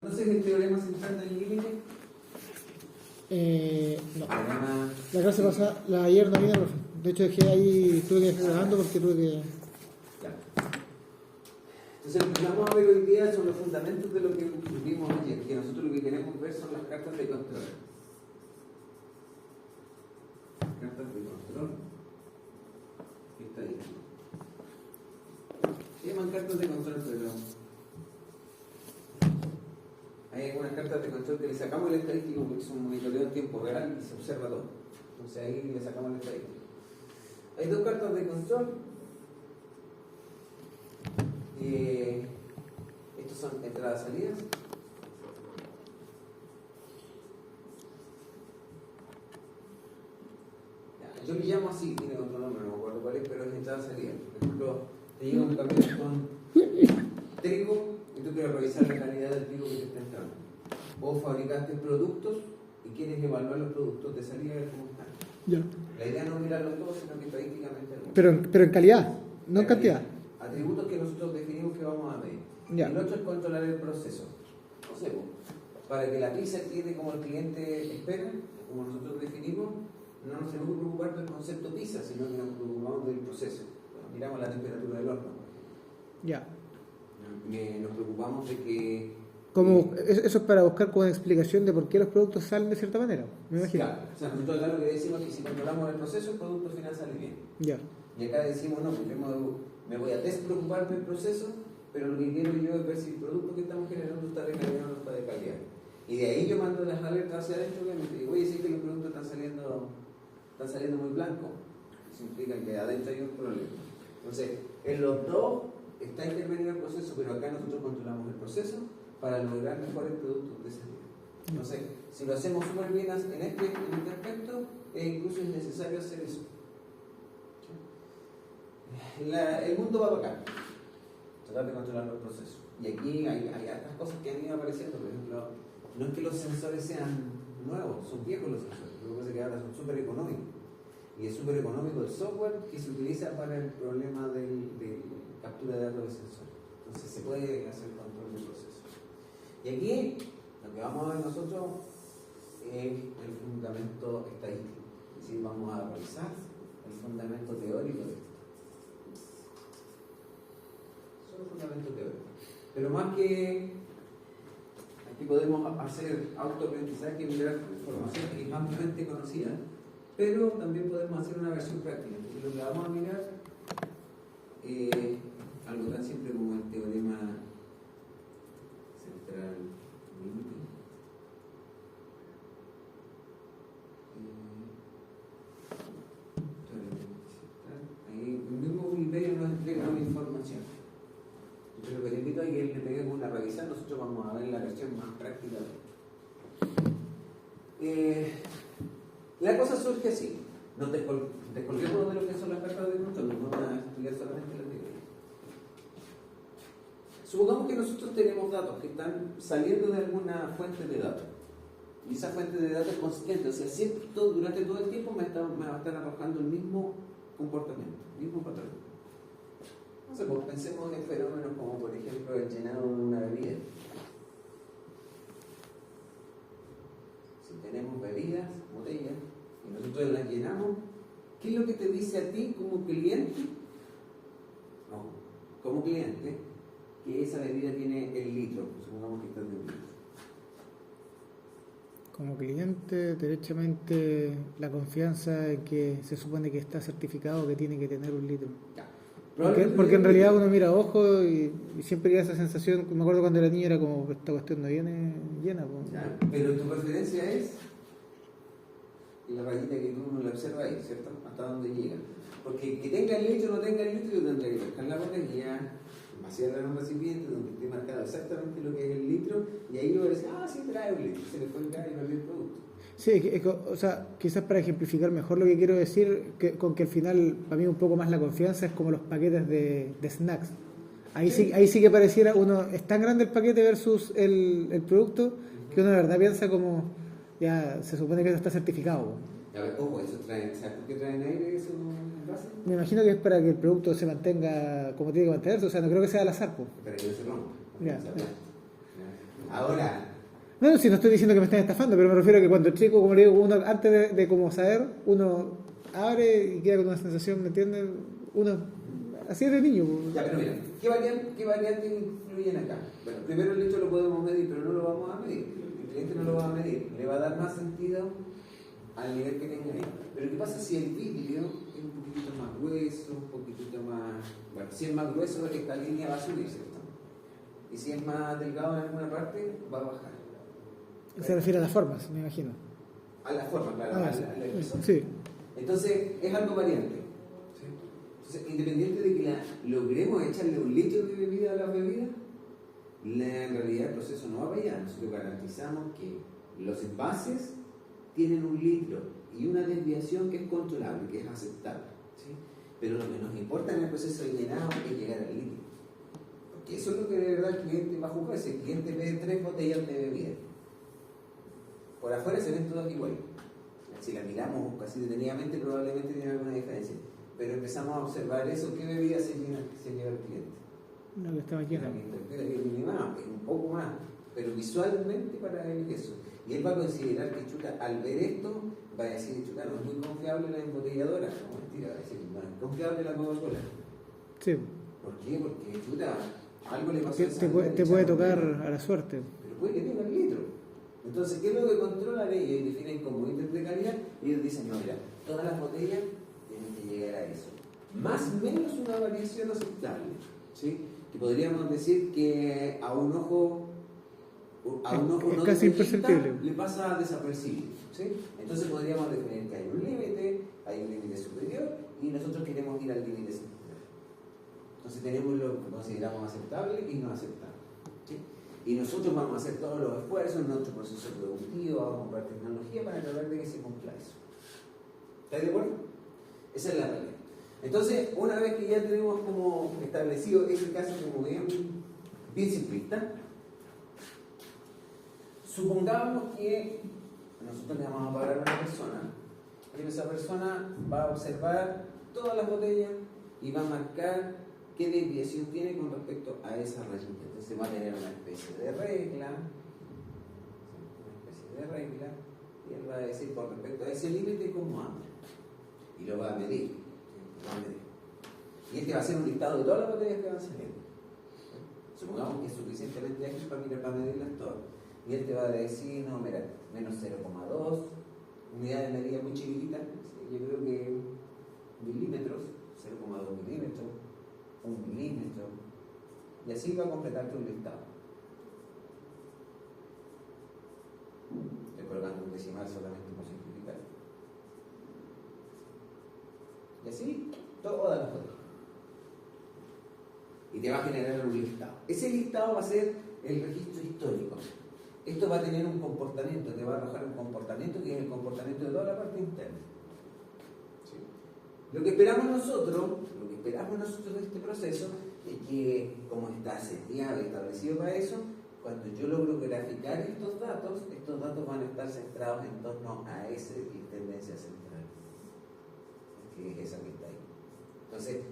Entonces, ¿el teorema central del límite? No. Teorema... La clase pasada, la ayer no vine, profe. De hecho dejé ahí, tuve que dejar grabando porque tuve que... Ya. Entonces, lo que vamos a ver hoy día son los fundamentos de lo que vimos ayer, que nosotros lo que queremos ver son las cartas de control. Cartas de control. ¿Qué está ahí? Se llaman cartas de control, pero hay algunas cartas de control que le sacamos el estadístico porque es un monitoreo en tiempo real y se observa todo. Entonces ahí le sacamos el estadístico. Hay dos cartas de control. Estos son entradas y salidas. Yo le llamo así, tiene otro nombre, no me acuerdo cuál es, pero es entrada y salida. Por ejemplo, te llega un camión con trigo y tú quieres revisar la calidad del trigo que te está entrando. Vos fabricaste productos y quieres evaluar los productos de salida de cómo están. Ya. La idea no es mirarlos todos, sino que estadísticamente algo. Pero en calidad, no en cantidad. Atributos que nosotros definimos que vamos a medir. Ya. El otro es controlar el proceso. No sé, para que la pizza quede como el cliente espera, como nosotros definimos, no nos tenemos que preocupar del concepto pizza, sino que nos preocupamos del proceso. Miramos la temperatura del horno. Ya. Nos preocupamos de que... Eso es para buscar como una explicación de por qué los productos salen de cierta manera, me imagino. Claro, o sea, nosotros acá lo que decimos es que si controlamos el proceso, el producto final sale bien. Ya. Y acá decimos, no, pues yo me voy a despreocupar del proceso, pero lo que quiero yo es ver si el producto que estamos generando está de calidad o no está de calidad. Y de ahí yo mando las alertas hacia adentro, obviamente, digo, oye, sí que los productos están saliendo muy blancos. Eso implica que adentro hay un problema. Entonces, en los dos está intervenido el proceso, pero acá nosotros controlamos el proceso para lograr mejores productos de salida. Entonces, si lo hacemos súper bien en este aspecto, incluso es necesario hacer eso. El mundo va para acá, tratar de controlar los procesos. Y aquí hay otras cosas que han ido apareciendo. Por ejemplo, no es que los sensores sean nuevos, son viejos los sensores. Lo que pasa es que ahora son súper económicos. Y es súper económico el software que se utiliza para el problema de captura de datos de sensores. Entonces se puede hacer control del proceso. Y aquí lo que vamos a ver nosotros es el fundamento estadístico. Es decir, vamos a revisar el fundamento teórico de esto. Solo fundamento teórico. Pero más que aquí podemos hacer autoaprendizaje y mirar información que es ampliamente conocida, pero también podemos hacer una versión práctica. Entonces, lo que vamos a mirar algo tan simple como el teorema central límite. Ahí el mismo Wikipedia nos entrega una información. Yo lo que te invito es que le peguemos una revisión. Nosotros vamos a ver la versión más práctica de esto. La cosa surge así. Nos descolguemos de lo que son las cartas de control, no vamos a estudiar solamente la teoría. Supongamos que nosotros tenemos datos que están saliendo de alguna fuente de datos. Y esa fuente de datos es consistente, o sea, siempre, durante todo el tiempo me va a estar arrojando el mismo comportamiento, el mismo patrón. No sé, pues pensemos en fenómenos como, por ejemplo, el llenado de una bebida. Si tenemos bebidas, botellas, y nosotros las llenamos, ¿qué es lo que te dice a ti como cliente? No, como cliente, que esa bebida tiene el litro, supongamos que está en un litro. Como cliente, derechamente, la confianza en que se supone que está certificado que tiene que tener un litro. Ya. Porque en realidad uno mira a ojo y siempre queda esa sensación. Me acuerdo cuando era niño era como, esta cuestión no viene llena. Ya, pero tu preferencia es la rayita que tú no la observas ahí, ¿cierto? Hasta dónde llega. Porque que tenga el litro o no tenga el litro, yo tendría que pescar la botella, vaciarla en un recipiente donde esté marcado exactamente lo que es el litro, y ahí yo voy a decir, sí, trae un litro, se le fue el gas y perdió el producto. Sí, o sea, quizás para ejemplificar mejor lo que quiero decir, con que al final, para mí un poco más la confianza es como los paquetes de snacks. Ahí sí que pareciera, uno es tan grande el paquete versus el producto, que uno de verdad piensa como, ya se supone que eso está certificado. A ver, ojo, eso trae, ¿sabes por qué traen aire eso en base? Me imagino que es para que el producto se mantenga como tiene que mantenerse, o sea, no creo que sea al azar. Para que no se rompa. Ya. Ahora, No, si no estoy diciendo que me estén estafando, pero me refiero a que cuando chico, como le digo, uno antes de como saber, uno abre y queda con una sensación, ¿me entiendes? Uno, así es de niño. ya, pero mira, ¿qué variantes influyen acá? Bueno, primero el hecho lo podemos medir, pero no lo vamos a medir. El cliente no lo va a medir, le va a dar más sentido al nivel que tenga ahí. Pero ¿qué pasa si el vidrio es un poquitito más grueso, un poquitito más... Bueno, si es más grueso, esta línea va a subir, ¿cierto? Y si es más delgado en alguna parte, va a bajar. Se refiere a las formas, me imagino. A la forma, claro, Ah, al espesor. sí. Entonces, es algo variante. ¿Sí? Entonces, independiente de que logremos echarle un litro de bebida a la bebida, en realidad el proceso no va para allá. Nosotros garantizamos que los envases tienen un litro y una desviación que es controlable, que es aceptable. ¿Sí? Pero lo que nos importa en el proceso de llenado es llegar al litro. Porque eso es lo que de verdad el cliente va a juzgar. Si el cliente ve 3 botellas de bebida, por afuera se ven todas iguales. Si la miramos casi detenidamente, probablemente tiene alguna diferencia. Pero empezamos a observar eso, qué bebida se lleva el cliente. No, que estaba llena. Es un poco más, pero visualmente para él eso. Y él va a considerar que chuta, al ver esto, va a decir, chuta, no es muy confiable la embotelladora. No, mentira, va a decir, no es confiable la Coca-Cola. Sí. ¿Por qué? Porque chuta, algo le pasó a esa Te puede tocar a la suerte. pero puede que tenga el litro. Entonces, ¿qué es lo que controlan ellos? Y definen como índice de calidad. Y ellos dicen, no, mira, todas las botellas tienen que llegar a eso. Más o menos una variación aceptable. ¿Sí? Que podríamos decir que a un ojo Es no casi detallista imperceptible. le pasa desapercibido. ¿Sí? Entonces podríamos definir que hay un límite superior, y nosotros queremos ir al límite superior. Entonces tenemos lo que consideramos aceptable y no aceptable. ¿Sí? Y nosotros vamos a hacer todos los esfuerzos en nuestro proceso productivo, vamos a comprar tecnología para tratar de que se cumpla eso. ¿Estáis de acuerdo? Esa es la realidad. Entonces, una vez que ya tenemos como establecido ese caso como bien simplista, supongamos que nosotros le vamos a pagar a una persona, y esa persona va a observar todas las botellas y va a marcar qué desviación tiene con respecto a esa rayita. Entonces va a tener una especie de regla, y él va a decir con respecto a ese límite cómo anda. Y lo va a medir. Y este va a ser un listado de todas las botellas que van saliendo. Supongamos que es suficientemente ágil para medirlas todas. Y él te va a decir, no, mira, menos 0,2, unidad de medida muy chiquitita, yo creo que milímetros, 0,2 milímetros, 1 milímetro, y así va a completarte un listado. Estoy colocando un decimal solamente por simplificar. Y así, todas las botellas. Y te va a generar un listado. Ese listado va a ser el registro histórico. Esto va a tener un comportamiento, te va a arrojar un comportamiento que es el comportamiento de toda la parte interna. ¿Sí? Lo que esperamos nosotros de este proceso es que, como está seteado y establecido para eso, cuando yo logro graficar estos datos van a estar centrados en torno a esa tendencia central, que es esa que está ahí. Entonces,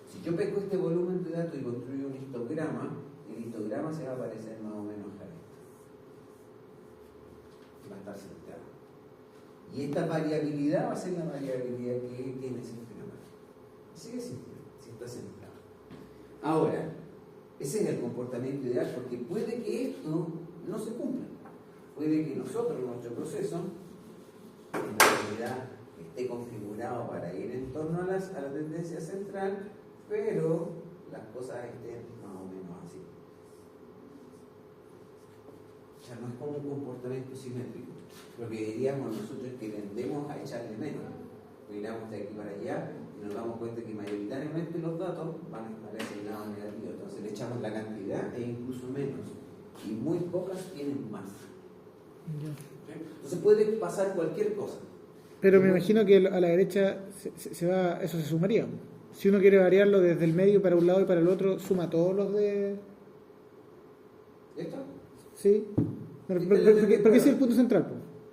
si yo pesco este volumen de datos y construyo un histograma, el histograma se va a parecer más o menos a esto. Va a estar centrado. Y esta variabilidad va a ser la variabilidad que tiene ese fenómeno. Así de simple, si está centrado. Ahora, ese es el comportamiento ideal, porque puede que esto no se cumpla. Puede que nosotros, nuestro proceso, en realidad esté configurado para ir en torno a la tendencia central, pero las cosas estén más o menos así. O sea, no es como un comportamiento simétrico. Lo que diríamos nosotros es que tendemos a echarle menos. Miramos de aquí para allá y nos damos cuenta que mayoritariamente los datos van a estar asignados negativos. Entonces le echamos la cantidad e incluso menos. Y muy pocas tienen más. Entonces puede pasar cualquier cosa. Pero me imagino que a la derecha eso se sumaría. Si uno quiere variarlo desde el medio para un lado y para el otro, suma todos los de... ¿Esto? Sí. Porque ese es el punto central,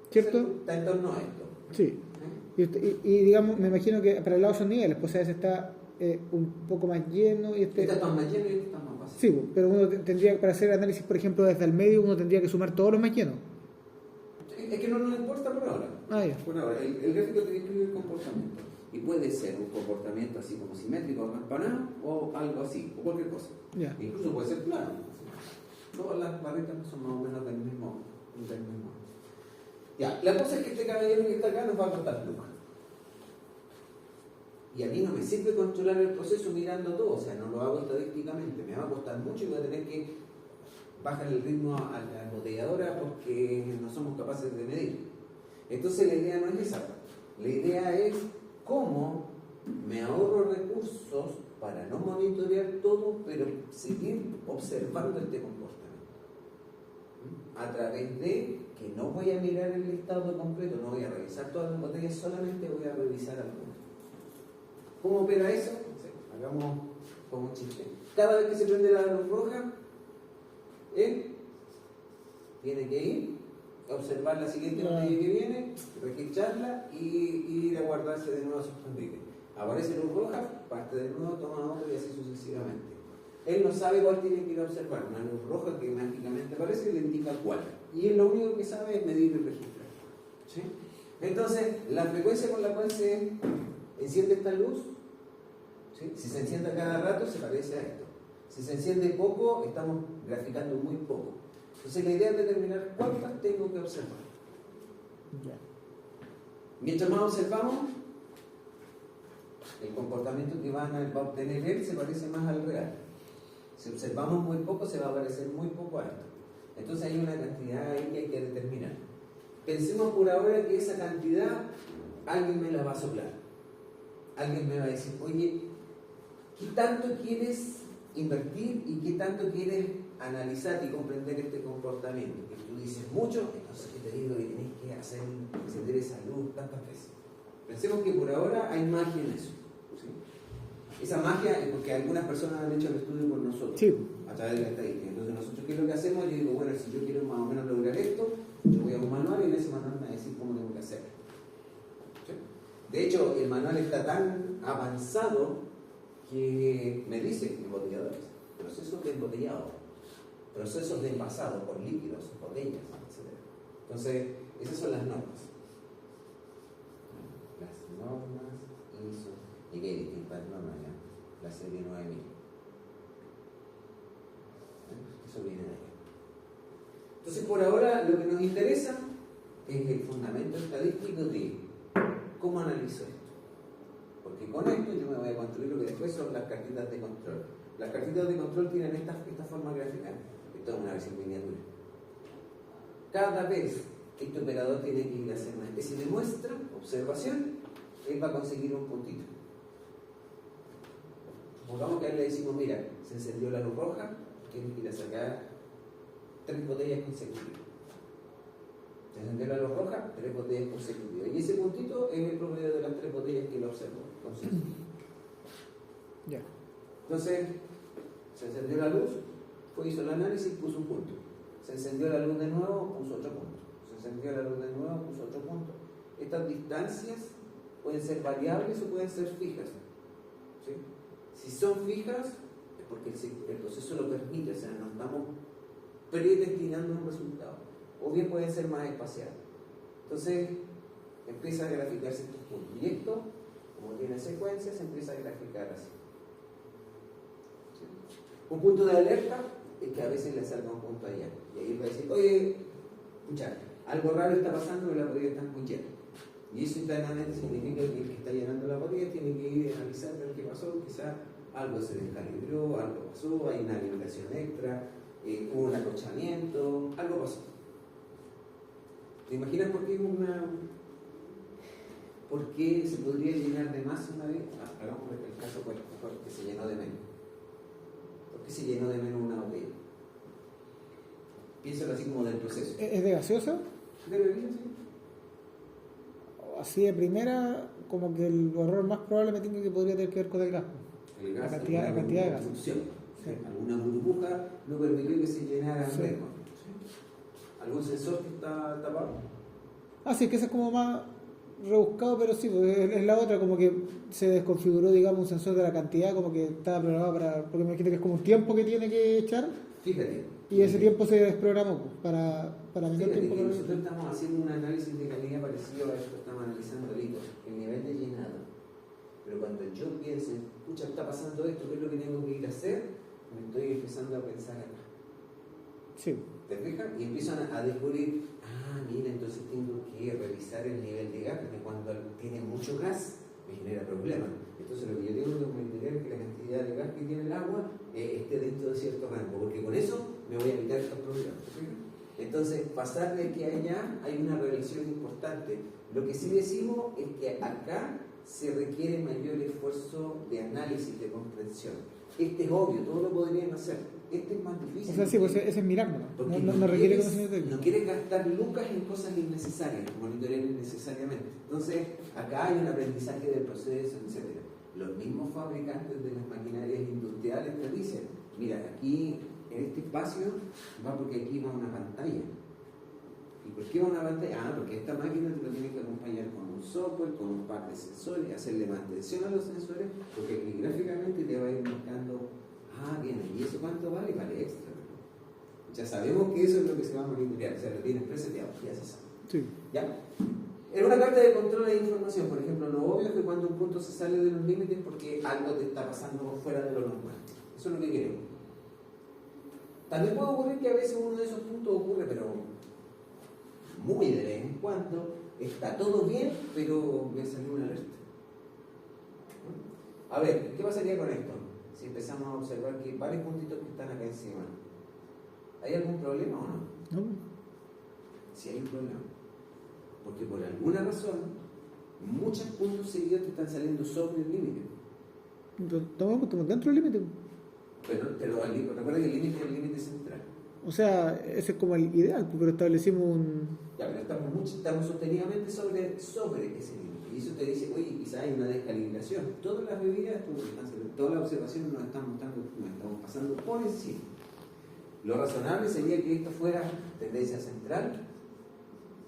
¿cierto? Está en torno a esto. Sí. Y digamos, me imagino que para el lado son niveles, pues a veces está un poco más lleno y Este está más lleno y este está más fácil. Sí, pero uno tendría, para hacer análisis, por ejemplo, desde el medio, uno tendría que sumar todos los más llenos. Es que no nos importa por ahora. Ya. Por ahora, el gráfico te describe el comportamiento. Y puede ser un comportamiento así como simétrico, acampanado, o algo así, o cualquier cosa. Ya. Incluso puede ser plano. Todas las barritas son más o menos del mismo. Ya, la cosa es que este caballero que está acá nos va a contar flujo. Y a mí no me sirve controlar el proceso mirando todo, o sea, no lo hago estadísticamente, me va a costar mucho y voy a tener que bajar el ritmo a la embotelladora porque no somos capaces de medir. Entonces la idea no es esa, la idea es cómo me ahorro recursos para no monitorear todo, pero seguir observando este comportamiento. A través de que no voy a mirar el listado completo, no voy a revisar todas las botellas, solamente voy a revisar algunas. ¿Cómo opera eso? Sí, hagamos como un chiste. Cada vez que se prende la luz roja, él tiene que ir a observar la siguiente botella que viene, registrarla y ir a guardarse de nuevo a sus condiciones. Aparece luz roja, parte de nuevo, toma otro y así sucesivamente. Él no sabe cuál tiene que ir a observar. Una luz roja que mágicamente aparece y le indica cuál. Y él lo único que sabe es medir y registrar. ¿Sí? Entonces, la frecuencia con la cual se enciende esta luz, ¿sí? Si se enciende cada rato, se parece a esto. Si se enciende poco, estamos graficando muy poco. Entonces, la idea es determinar cuántas tengo que observar. Mientras más observamos, el comportamiento que va a obtener él se parece más al real. Si observamos muy poco, se va a parecer muy poco a esto. Entonces hay una cantidad ahí que hay que determinar. Pensemos por ahora que esa cantidad alguien me la va a soplar. Alguien me va a decir, oye, ¿qué tanto quieres invertir y qué tanto quieres analizar y comprender este comportamiento? Que tú dices mucho, entonces ¿qué te digo? Que tienes que hacer encender esa luz tantas veces. Pensemos que por ahora hay magia en eso. ¿Sí? Esa magia es porque algunas personas han hecho el estudio por nosotros, sí, a través de la estadística. Entonces nosotros, ¿qué es lo que hacemos? Yo digo, bueno, si yo quiero más o menos lograr esto, yo voy a un manual y en ese manual me va a decir cómo tengo que hacerlo. ¿Sí? De hecho, el manual está tan avanzado que me dice embotelladores, procesos de embotellado, procesos de envasado por líquidos, botellas, etc. Entonces, esas son las normas. Las normas ISO, y que hay distintas normas ya, la serie 9000. Eso viene de ahí. Entonces, por ahora, lo que nos interesa es el fundamento estadístico de cómo analizo esto. Porque con esto yo me voy a construir lo que después son las cartitas de control. Las cartitas de control tienen esta forma gráfica. Esto es una versión miniatura. Cada vez que este operador tiene que ir a hacer una especie de muestra, observación, él va a conseguir un puntito. Supongamos que a él le decimos, mira, se encendió la luz roja, tienes que ir a sacar 3 botellas consecutivas. Se encendió la luz roja, 3 botellas consecutivas. Y ese puntito es el promedio de las 3 botellas que él observó. Entonces, se encendió la luz, hizo el análisis, puso un punto. Se encendió la luz de nuevo, puso otro punto. Se encendió la luz de nuevo, puso otro punto. Estas distancias pueden ser variables o pueden ser fijas. ¿Sí? Si son fijas, es porque el proceso lo permite, o sea, no estamos predestinando un resultado. O bien pueden ser más espaciales. Entonces, empieza a graficarse estos puntos. Y esto, como tiene secuencias, se empieza a graficar así. ¿Sí? Un punto de alerta es que a veces le salga un punto allá. Y ahí va a decir, oye, escucha, algo raro está pasando que la botella está muy llena. Y eso internamente significa que el que está llenando la botella tiene que ir a analizar ver qué pasó. Quizás algo se descalibró, algo pasó, hay una vibración extra, hubo un acochamiento, algo pasó. ¿Te imaginas por qué se podría llenar de más una vez? Hagamos el caso que se llenó de menos. ¿Por qué se llenó de menos una botella? Piénsalo así como del proceso. ¿Es de gaseosa? ¿De bebida, sí? Así de primera, como que el error más probable me tengo que podría tener que ver con el gas. El gas, la cantidad de gas. Sí. Alguna burbuja no permitió que se llenara menos. ¿Algún sensor que está tapado? Sí, que ese es como más rebuscado, pero sí, pues, es la otra, como que se desconfiguró, digamos, un sensor de la cantidad, como que estaba programado para, porque me imagino que es como un tiempo que tiene que echar, Fíjate. y ese tiempo se desprogramó pues, para meter Fíjate tiempo. que nosotros estamos haciendo un análisis de calidad parecido a esto, estamos analizando el nivel de llenado. Pero cuando yo pienso, escucha, está pasando esto, ¿qué es lo que tengo que ir a hacer? Me estoy empezando a pensar acá. Sí. ¿Te fijas? Y empiezo a descubrir, mira, entonces tengo que revisar el nivel de gas, porque cuando tiene mucho gas me genera problemas. Entonces lo que yo tengo que monitorear es que la cantidad de gas que tiene el agua esté dentro de cierto rango, porque con eso me voy a evitar estos problemas. ¿Te fijas? Entonces, pasar de aquí a allá hay una relación importante. Lo que sí decimos es que acá se requiere mayor esfuerzo de análisis, de comprensión. Este es obvio, todos lo podrían hacer. Este es más difícil. O sea, sí, pues ese es milagro, Porque no requiere conocimiento técnico. No quieres gastar lucas en cosas innecesarias, monitorear innecesariamente. Entonces, acá hay un aprendizaje del proceso, etc. Los mismos fabricantes de las maquinarias industriales te dicen, mira, aquí en este espacio va porque aquí va una pantalla. ¿Y por qué va una pantalla? Porque esta máquina te lo tienes que acompañar con un software, con un par de sensores, hacerle mantención a los sensores, porque aquí gráficamente te va a ir marcando, bien, ¿y eso cuánto vale? Vale extra. Ya sabemos que eso es lo que se va a monitorear, o sea, lo tienes preseteado, ya se sabe. Sí. ¿Ya? En una carta de control de información, por ejemplo, lo obvio es que cuando un punto se sale de los límites porque algo te está pasando fuera de lo normal. Eso es lo que queremos. También puede ocurrir que a veces uno de esos puntos ocurre, pero muy de vez en cuando, está todo bien, pero me salió una alerta. A ver, ¿qué pasaría con esto? Si empezamos a observar que varios puntitos que están acá encima, ¿hay algún problema o no? No. Sí hay un problema. Porque por alguna razón, muchos puntos seguidos te están saliendo sobre el límite. Estamos dentro del límite. Pero recuerda que el límite es el límite central. O sea, ese es como el ideal, pero establecimos un... Ya, pero estamos sostenidamente sobre ese límite. Y eso te dice, oye, quizás hay una descalibración. Todas las bebidas, todas las observaciones nos estamos pasando por encima. Lo razonable sería que esto fuera tendencia central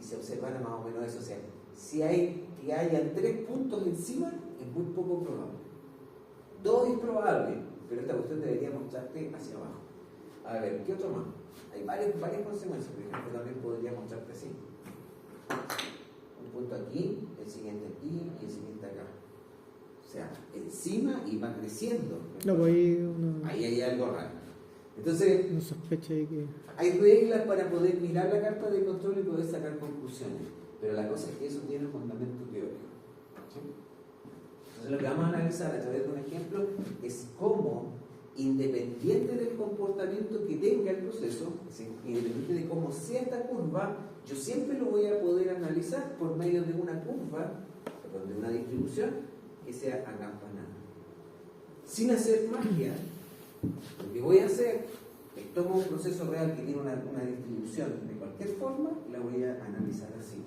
y se observara más o menos eso. O sea, si hayan 3 puntos encima, es muy poco probable. 2 es probable, pero esta cuestión debería mostrarte hacia abajo. A ver, ¿qué otro más? Hay varias consecuencias. Por ejemplo, también podría mostrarte así. Un punto aquí, el siguiente aquí y el siguiente acá. O sea, encima y va creciendo. No, pues ahí hay algo raro. Entonces, uno sospecha de que... hay reglas para poder mirar la carta de control y poder sacar conclusiones. Pero la cosa es que eso tiene un fundamento teórico. ¿Sí? Entonces, lo que vamos a analizar a través de un ejemplo es cómo, independiente del comportamiento que tenga el proceso, independiente de cómo sea esta curva, yo siempre lo voy a poder analizar por medio de una curva, de una distribución que sea acampanada. Sin hacer magia, lo que voy a hacer es tomar un proceso real que tiene una distribución de cualquier forma y la voy a analizar así.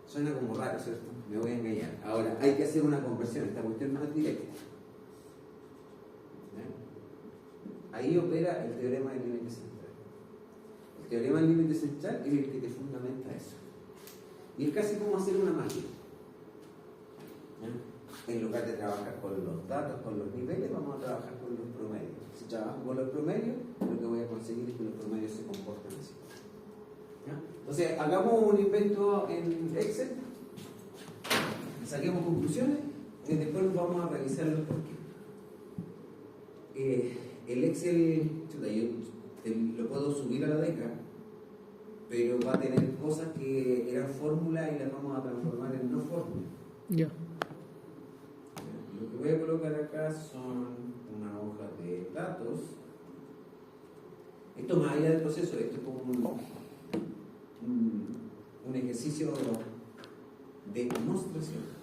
Suena como raro, ¿cierto? Me voy a engañar. Ahora, hay que hacer una conversión, esta cuestión no es directa. Ahí opera el teorema del límite central. El teorema del límite central es el que te fundamenta eso. Y es casi como hacer una magia. En lugar de trabajar con los datos, con los niveles, vamos a trabajar con los promedios. Si trabajo con los promedios, lo que voy a conseguir es que los promedios se comporten así. Entonces, hagamos un invento en Excel, saquemos conclusiones y después vamos a revisar los por qué. El Excel, yo lo puedo subir a la DECA, pero va a tener cosas que eran fórmulas y las vamos a transformar en no fórmulas. Ya. Lo que voy a colocar acá son una hoja de datos. Esto más allá del proceso, esto es como un ejercicio de demostración.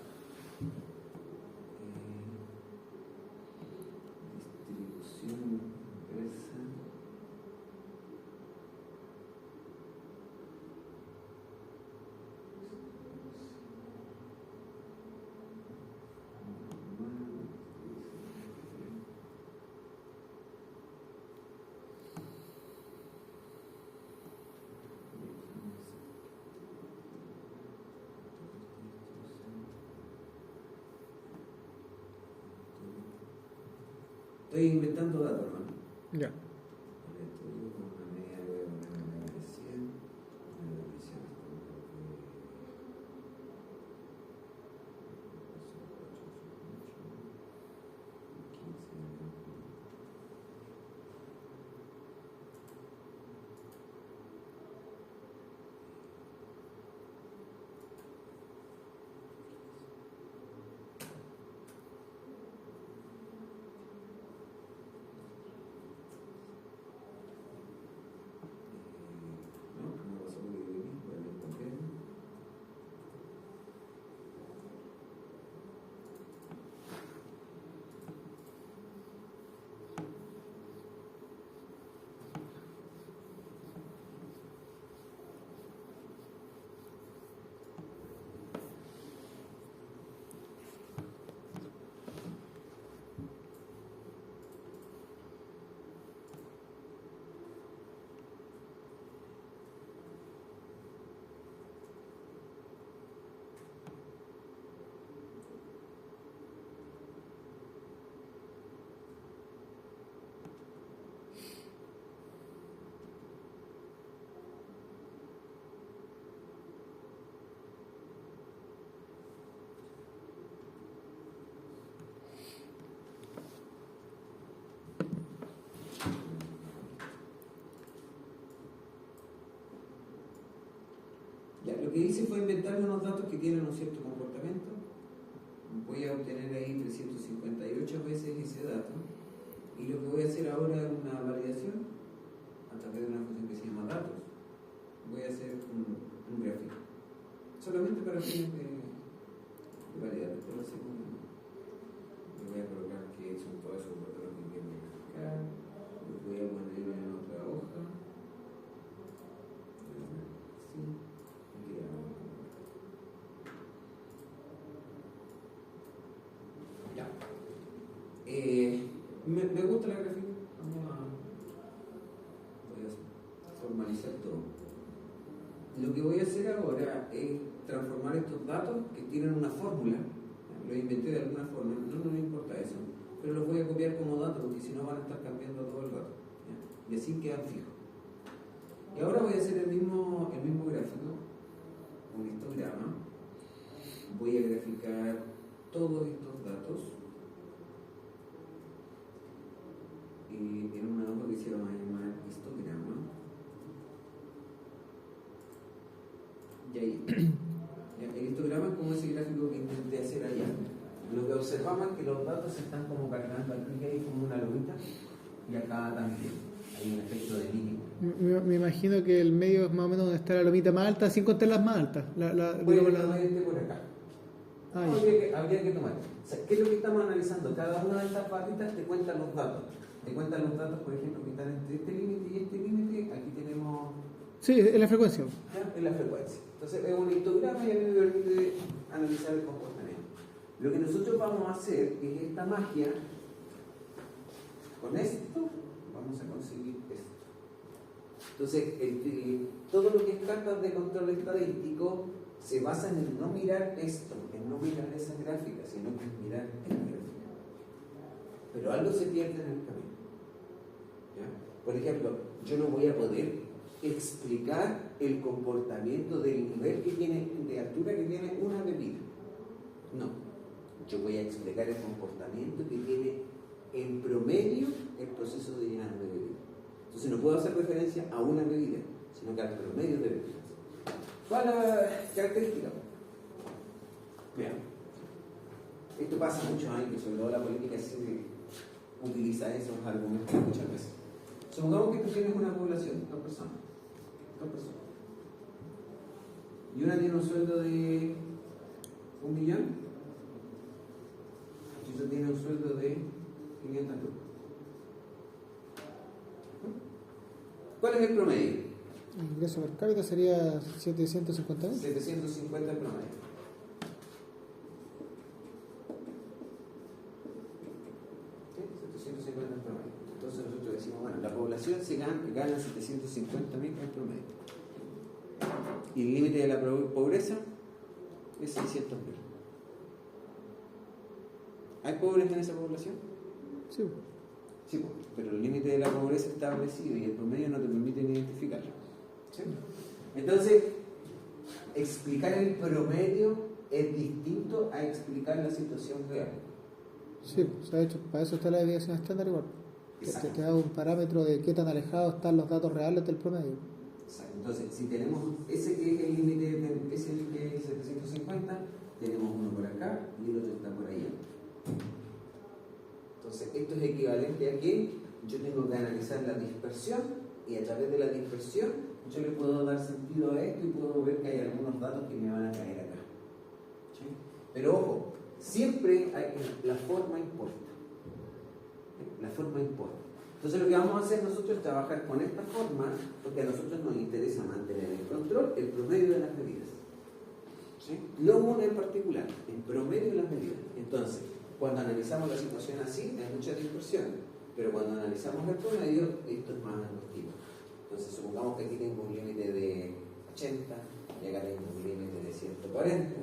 Distribución inversa. Estoy inventando datos, ¿no? Ya. Una media, voy a poner una media de 100. Una media de 100. No pasó porque yo vi, voy a ver completo. Ya, lo que hice fue inventar unos datos que tienen un cierto comportamiento. Voy a obtener ahí 358 veces ese dato. Y lo que voy a hacer ahora es una validación a través de una función que se llama datos. Voy a hacer un gráfico. Solamente para fines de validar. Después lo hacemos. Le voy a colocar que son todos esos patrones que quiero verificar. Los voy a poner en otra hoja. Sí. Ya. Me gusta la gráfica. Voy a formalizar todo. Lo que voy a hacer ahora es transformar estos datos que tienen una fórmula. Los inventé de alguna forma, no me importa eso, pero los voy a copiar como datos porque si no van a estar cambiando todo el rato. ¿Ya? Y así quedan fijos. Y ahora voy a hacer el mismo gráfico, un histograma. Voy a graficar todos estos datos y en una hoja que se va a llamar histograma. Y ahí está. El histograma es como ese gráfico que intenté hacer allá. Lo que observamos es que los datos se están como cargando aquí, que hay como una lomita, y acá también hay un efecto de líquido. Me imagino que el medio es más o menos donde está la lomita más alta, sin contar las más altas. Puede que lo esté por acá. Ah, habría que tomar. O sea, ¿qué es lo que estamos analizando? Cada una de estas barritas te cuenta los datos. Te cuentan los datos, por ejemplo, que están entre este límite y este límite. Aquí tenemos... sí, es la frecuencia. ¿Ya? Es la frecuencia. Entonces es un histograma y a mí me permite analizar el comportamiento. Lo que nosotros vamos a hacer es esta magia. Con esto vamos a conseguir esto. Entonces, todo lo que es cartas de control estadístico se basa en no mirar esto, en no mirar esa gráfica, sino que en mirar esta gráfica. Pero algo se pierde en el camino. ¿Ya? Por ejemplo, yo no voy a poder explicar el comportamiento del nivel que tiene, de altura que tiene una bebida. No. Yo voy a explicar el comportamiento que tiene en promedio el proceso de llenado de bebida. Entonces no puedo hacer referencia a una bebida, sino que al promedio de bebidas. ¿Cuál es la característica? Vean. Esto pasa muchos años, sobre todo la política sí utiliza esos argumentos muchas veces. Supongamos que tú tienes una población, dos personas. Y una tiene un sueldo de 1 millón y otra tiene un sueldo de 500 lucas. ¿Cuál es el promedio? El ingreso per cápita sería 750.000. 750 el promedio. ¿Sí? 750 el promedio. Entonces nosotros decimos, bueno, la población se gana 750.000 en promedio. Y el límite de la pobreza es 600.000. ¿Hay pobres en esa población? Sí. Sí, pues, pero el límite de la pobreza está establecido y el promedio no te permite identificarlo. ¿Sí? Entonces, explicar el promedio es distinto a explicar la situación real. Sí, o sea, de hecho, para eso está la desviación estándar igual. Te da un parámetro de qué tan alejados están los datos reales del promedio. Exacto. Entonces, si tenemos ese que es el límite, ese que es el 750, tenemos uno por acá y el otro está por allá. Entonces, esto es equivalente a que yo tengo que analizar la dispersión y a través de la dispersión yo le puedo dar sentido a esto y puedo ver que hay algunos datos que me van a caer acá. ¿Sí? Pero ojo, siempre la forma importa. La forma importa. Entonces lo que vamos a hacer nosotros es trabajar con esta forma porque a nosotros nos interesa mantener en control el promedio de las medidas. ¿Sí? No una en particular, el promedio de las medidas. Entonces, cuando analizamos la situación así, hay mucha dispersión, pero cuando analizamos el promedio, esto es más angostito. Entonces, supongamos que aquí tengo un límite de 80 y acá tengo un límite de 140.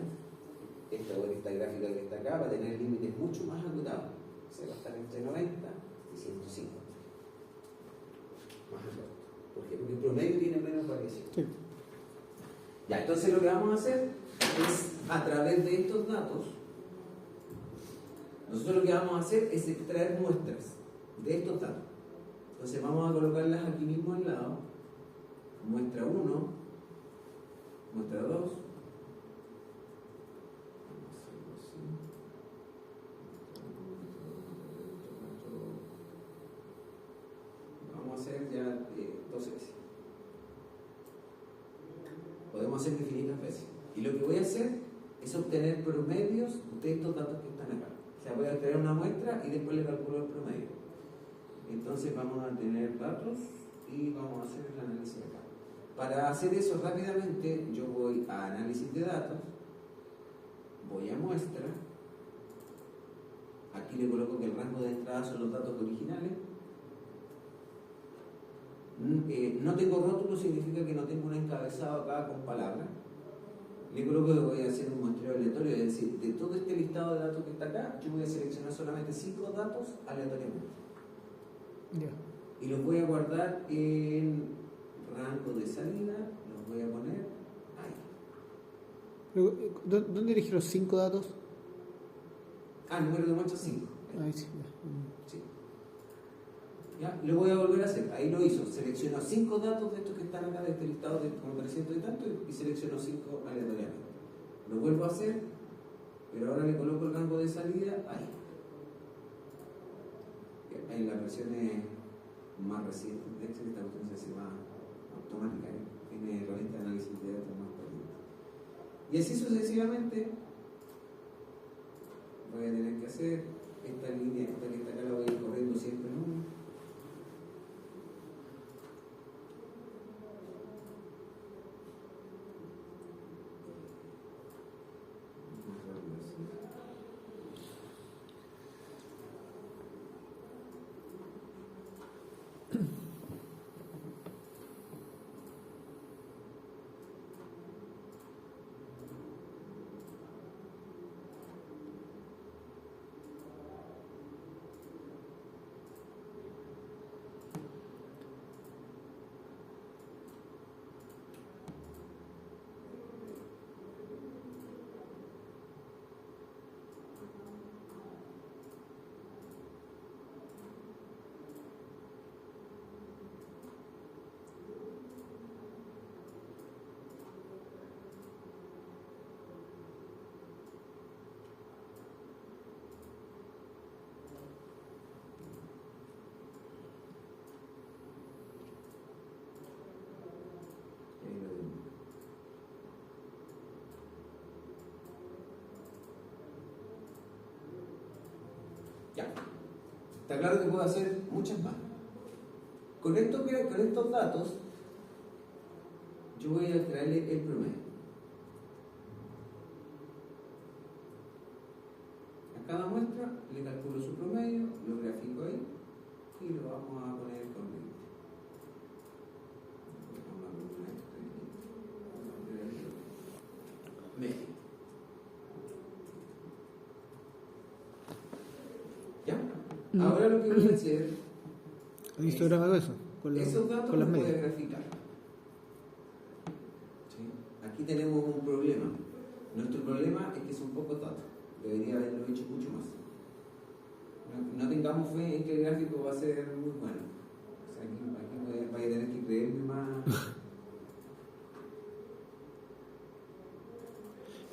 Esta gráfica que está acá va a tener límites mucho más acotados. Se va a estar entre 90 y 105. Más acotados. Porque el promedio tiene menos variación. Sí. Ya, entonces lo que vamos a hacer es, a través de estos datos, nosotros lo que vamos a hacer es extraer muestras de estos datos. Entonces vamos a colocarlas aquí mismo al lado. Muestra 1, muestra 2. Vamos a hacer ya 12 veces. Podemos hacer infinitas veces. Y lo que voy a hacer es obtener promedios de estos datos que están acá. O sea, voy a crear una muestra y después le calculo el promedio. Entonces vamos a tener datos y vamos a hacer el análisis acá. Para hacer eso rápidamente, yo voy a análisis de datos, voy a muestra, aquí le coloco que el rango de entrada son los datos originales. No tengo rótulo, significa que no tengo un encabezado acá con palabras. Le coloco que voy a hacer un muestreo aleatorio, es decir, de todo este listado de datos que está acá, yo voy a seleccionar solamente 5 datos aleatoriamente. Yeah. Y los voy a guardar en rango de salida, los voy a poner ahí. Pero, ¿dónde elegí los 5 datos? Número de muestra 5. Ahí sí. Sí. ¿Ya? Lo voy a volver a hacer, ahí lo hizo, selecciono 5 datos de estos que están acá de este listado de como 300 y tanto y selecciono 5 aleatoriamente. Lo vuelvo a hacer, pero ahora le coloco el rango de salida ahí. En las versiones más recientes de Excel esta cuestión se hace más automática, tiene herramientas de análisis de datos más potentes. Y así sucesivamente voy a tener que hacer esta línea, esta que está acá la voy a ir corriendo siempre en 1. Ya. Está claro que puedo hacer muchas más. Con estos datos, yo voy a extraerle el promedio. A cada muestra le calculo su promedio, lo grafico ahí y lo vamos a poner con medio. ¿Ya? Ahora lo que voy a hacer Un histograma de eso, esos datos con las los medias. puedes graficar. ¿Sí? Aquí tenemos un problema. Nuestro problema es que son pocos datos. Debería haberlo hecho mucho más. No tengamos fe en que el gráfico va a ser muy bueno. O sea, aquí vaya a tener que creerme más.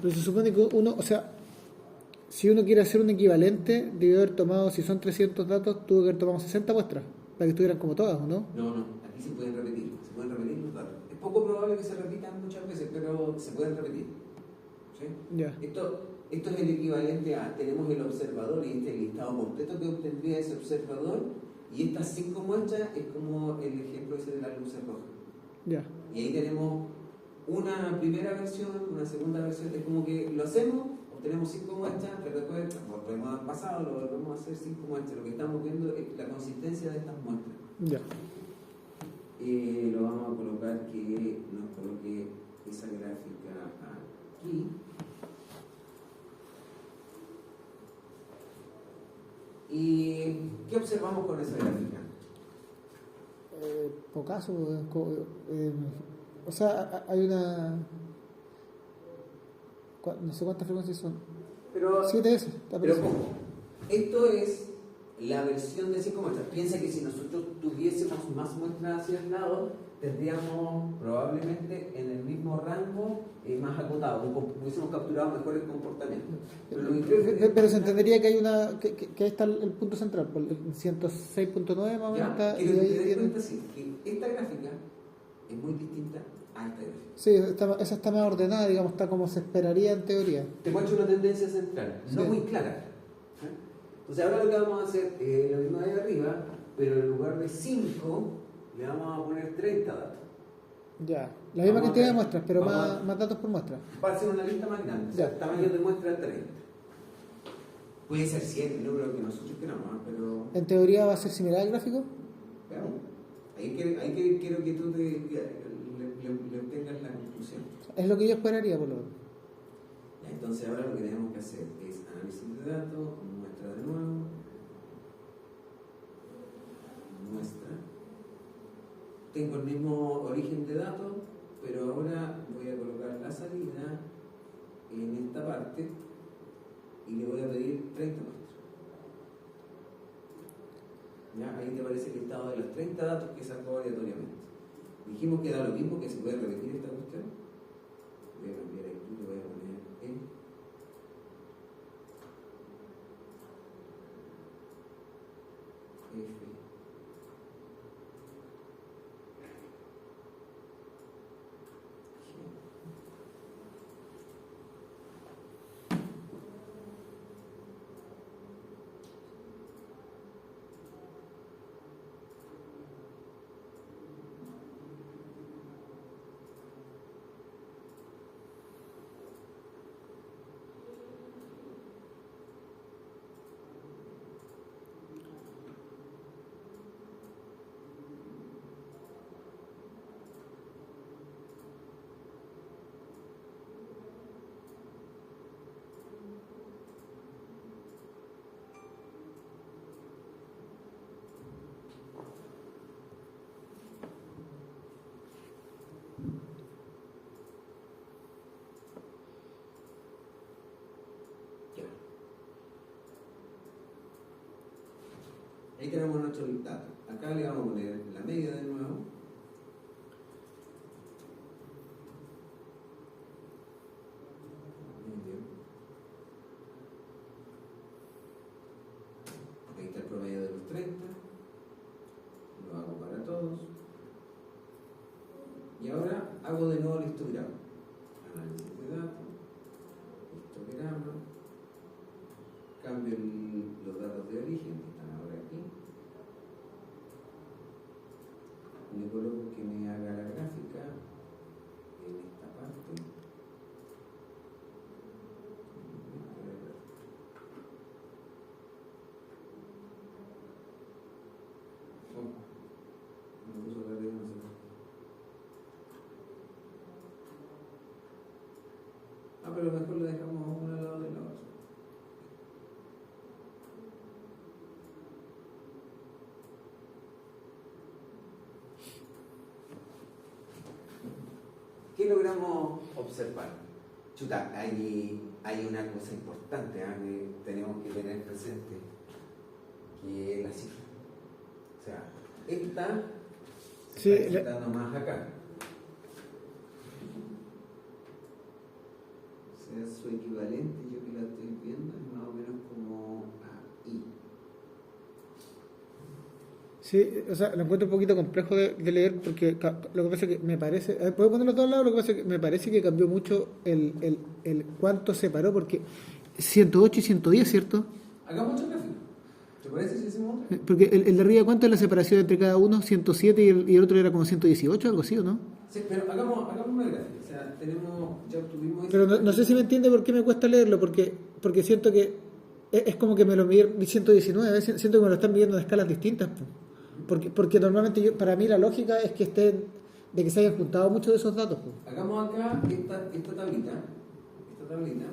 Pero se supone que uno, o sea, si uno quiere hacer un equivalente, debe haber tomado, si son 300 datos, tuvo que haber tomado 60 muestras, para que estuvieran como todas, ¿o no? No, aquí se pueden repetir los datos. Es poco probable que se repitan muchas veces, pero se pueden repetir. ¿Sí? Ya. Esto es el equivalente a, tenemos el observador y este es el listado completo que obtendría ese observador, y estas 5 muestras es como el ejemplo ese de las luces rojas. Ya. Y ahí tenemos una primera versión, una segunda versión, es como que lo hacemos, obtenemos 5 muestras, pero después volvemos al pasado, lo volvemos a hacer 5 muestras. Lo que estamos viendo es la consistencia de estas muestras. Ya. Lo vamos a colocar que nos coloque esa gráfica aquí. ¿Y qué observamos con esa gráfica? Pocaso, o sea, hay una, no sé cuántas frecuencias son, Pero 7 veces. Pero ¿cómo? Esto es la versión de 5 muestras. Piensa que si nosotros tuviésemos más muestras hacia el lado, tendríamos probablemente en el mismo rango más acotado, hubiésemos capturado mejor el comportamiento. Pero se entendería que hay una, que ahí está el punto central, por el 106.9 más o menos está. Quiero que te des cuenta, sí, que esta gráfica es muy distinta a esta gráfica. Sí, esa está más ordenada, digamos, está como se esperaría en teoría. Te muestro una tendencia central, no Sí. muy clara. Entonces ahora lo que vamos a hacer es lo mismo de ahí arriba, pero en lugar de 5 le vamos a poner 30 datos. Ya, la misma Vamos a cantidad de ver. muestras, pero Vamos más datos por muestra. Va a ser una lista más grande, o sea, Ya. el tamaño de muestra es 30. Puede ser 100, no creo que nosotros queramos, pero En teoría va a ser similar al gráfico. veamos. Ahí quiero que tú le obtengas la conclusión. Es lo que yo esperaría, por lo menos. Ya, entonces ahora lo que tenemos que hacer es análisis de datos, muestra de nuevo, muestra. Tengo el mismo origen de datos, pero ahora voy a colocar la salida en esta parte y le voy a pedir 30 muestras. ¿Ya? Ahí te aparece el listado de los 30 datos que sacó aleatoriamente. Dijimos que da lo mismo, que se puede repetir esta cuestión. Voy a cambiar aquí, le voy a poner E. F. Ahí tenemos nuestro dato. Acá le vamos a poner la media de nuevo. Medio. Ahí está el promedio de los 30. Lo hago para todos. Y ahora hago de nuevo el histograma. Análisis de datos. Histograma. Cambio los datos de origen que están ahora aquí. Le coloco que me haga la gráfica en esta parte. Me puso verde, no sé por qué. Pero mejor lo dejamos uno al lado de la otra. ¿qué logramos observar? Chuta, hay una cosa importante que tenemos que tener presente, que es la cifra. O sea, esta Sí, se está excitando más acá. O sea, su equivalente, yo que la estoy viendo, es más o menos como ahí. Sí, o sea, lo encuentro un poquito complejo de leer porque lo que pasa es que me parece, ¿puedo ponerlo a todos lados? Lo que pasa es que me parece que cambió mucho el cuánto separó porque 108 y 110, ¿cierto? Hagamos otro gráfico. ¿Te parece si hacemos otro? Porque el de arriba, ¿cuánto es la separación entre cada uno? 107 y el otro era como 118, algo así, ¿o no? Sí, pero hagamos una gráfica. O sea, ya obtuvimos... Pero no sé si me entiende por qué me cuesta leerlo, porque siento que es como que me lo midieron 119, siento que me lo están midiendo en escalas distintas. Po. Porque normalmente para mí la lógica es que de que se hayan juntado muchos de esos datos. Po. Hagamos acá esta tablita. Esta tablita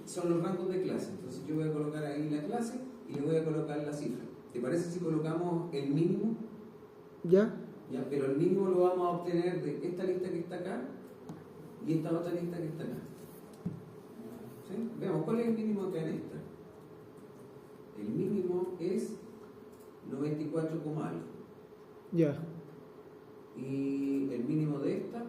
son los rangos de clase. Entonces yo voy a colocar ahí la clase y le voy a colocar la cifra. ¿Te parece si colocamos el mínimo? ¿Ya? Ya, pero el mínimo lo vamos a obtener de esta lista que está acá y esta otra lista que está acá. ¿Sí? Veamos, ¿cuál es el mínimo acá en esta? El mínimo es 94, algo. Ya. Y el mínimo de esta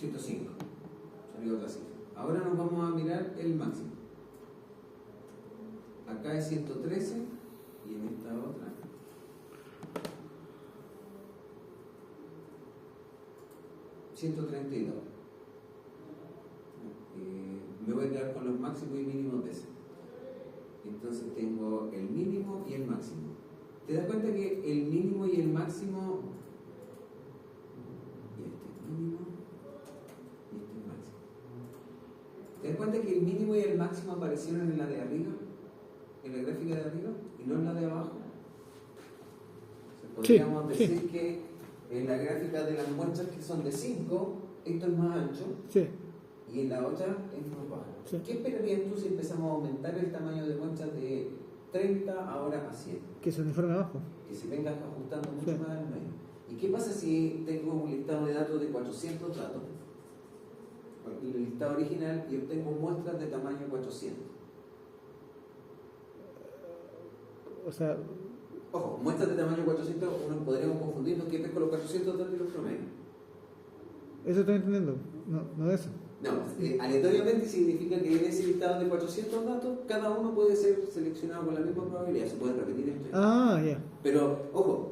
$105. Salió otra cifra. Ahora nos vamos a mirar el máximo. Acá es 113 y en esta otra 132. Me voy a quedar con los máximos y mínimos de ese. Entonces tengo el mínimo y el máximo. ¿Te das cuenta que el mínimo y el máximo, y este es mínimo y este es máximo? ¿Te das cuenta que el mínimo y el máximo aparecieron en la de arriba? En la gráfica de arriba y no en la de abajo. O sea, podríamos decir que en la gráfica de las muestras que son de 5, esto es más ancho. Sí. Y en la otra es más bajo. Sí. ¿Qué esperarías tú si empezamos a aumentar el tamaño de muestras de 30 ahora a 100? Que se uniforme abajo. Que se venga ajustando mucho Sí. más al medio. ¿Y qué pasa si tengo un listado de datos de 400 datos? El listado original y obtengo muestras de tamaño 400. O sea, Ojo, muestras de tamaño 400, uno podríamos confundirnos que es con los 400 datos y los promedios. eso estoy entendiendo. No eso. No, aleatoriamente significa que en ese listado de 400 datos, cada uno puede ser seleccionado con la misma probabilidad, se pueden repetir entre ellos. Ah, ya. Pero, ojo,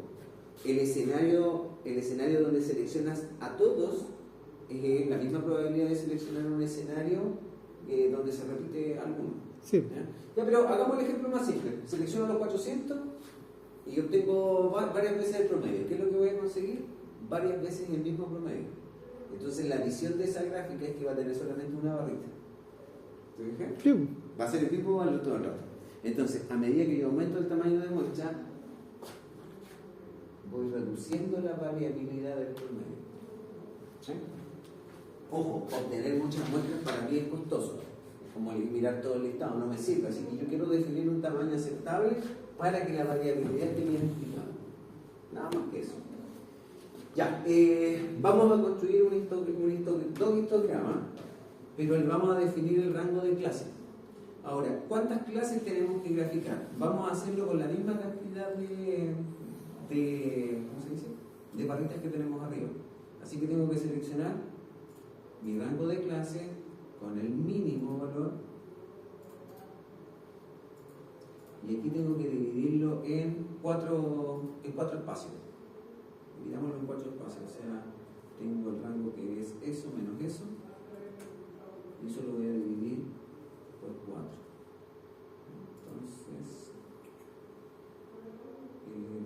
el escenario donde seleccionas a todos es la misma probabilidad de seleccionar un escenario donde se repite alguno. Sí. Ya, pero hagamos el ejemplo más simple. Selecciono los 400 y obtengo varias veces el promedio. ¿Qué es lo que voy a conseguir? Varias veces el mismo promedio. Entonces la visión de esa gráfica es que va a tener solamente una barrita. ¿Te fijas? Sí. Va a ser el mismo valor todo el rato. Entonces, a medida que yo aumento el tamaño de muestra, voy reduciendo la variabilidad del promedio. ¿Sí? Ojo, obtener muchas muestras para mí es costoso. Es como mirar todo el listado, no me sirve. Así que yo quiero definir un tamaño aceptable para que la variabilidad esté bien explicada. Nada más que eso. Ya, vamos a construir dos histogramas, pero vamos a definir el rango de clases. Ahora, ¿cuántas clases tenemos que graficar? Vamos a hacerlo con la misma cantidad de ¿cómo se dice? De barritas que tenemos arriba. Así que tengo que seleccionar mi rango de clase con el mínimo valor y aquí tengo que dividirlo en cuatro espacios. Dividámoslo en 4 espacios, o sea, tengo el rango que es eso menos eso, y eso lo voy a dividir por 4. Entonces,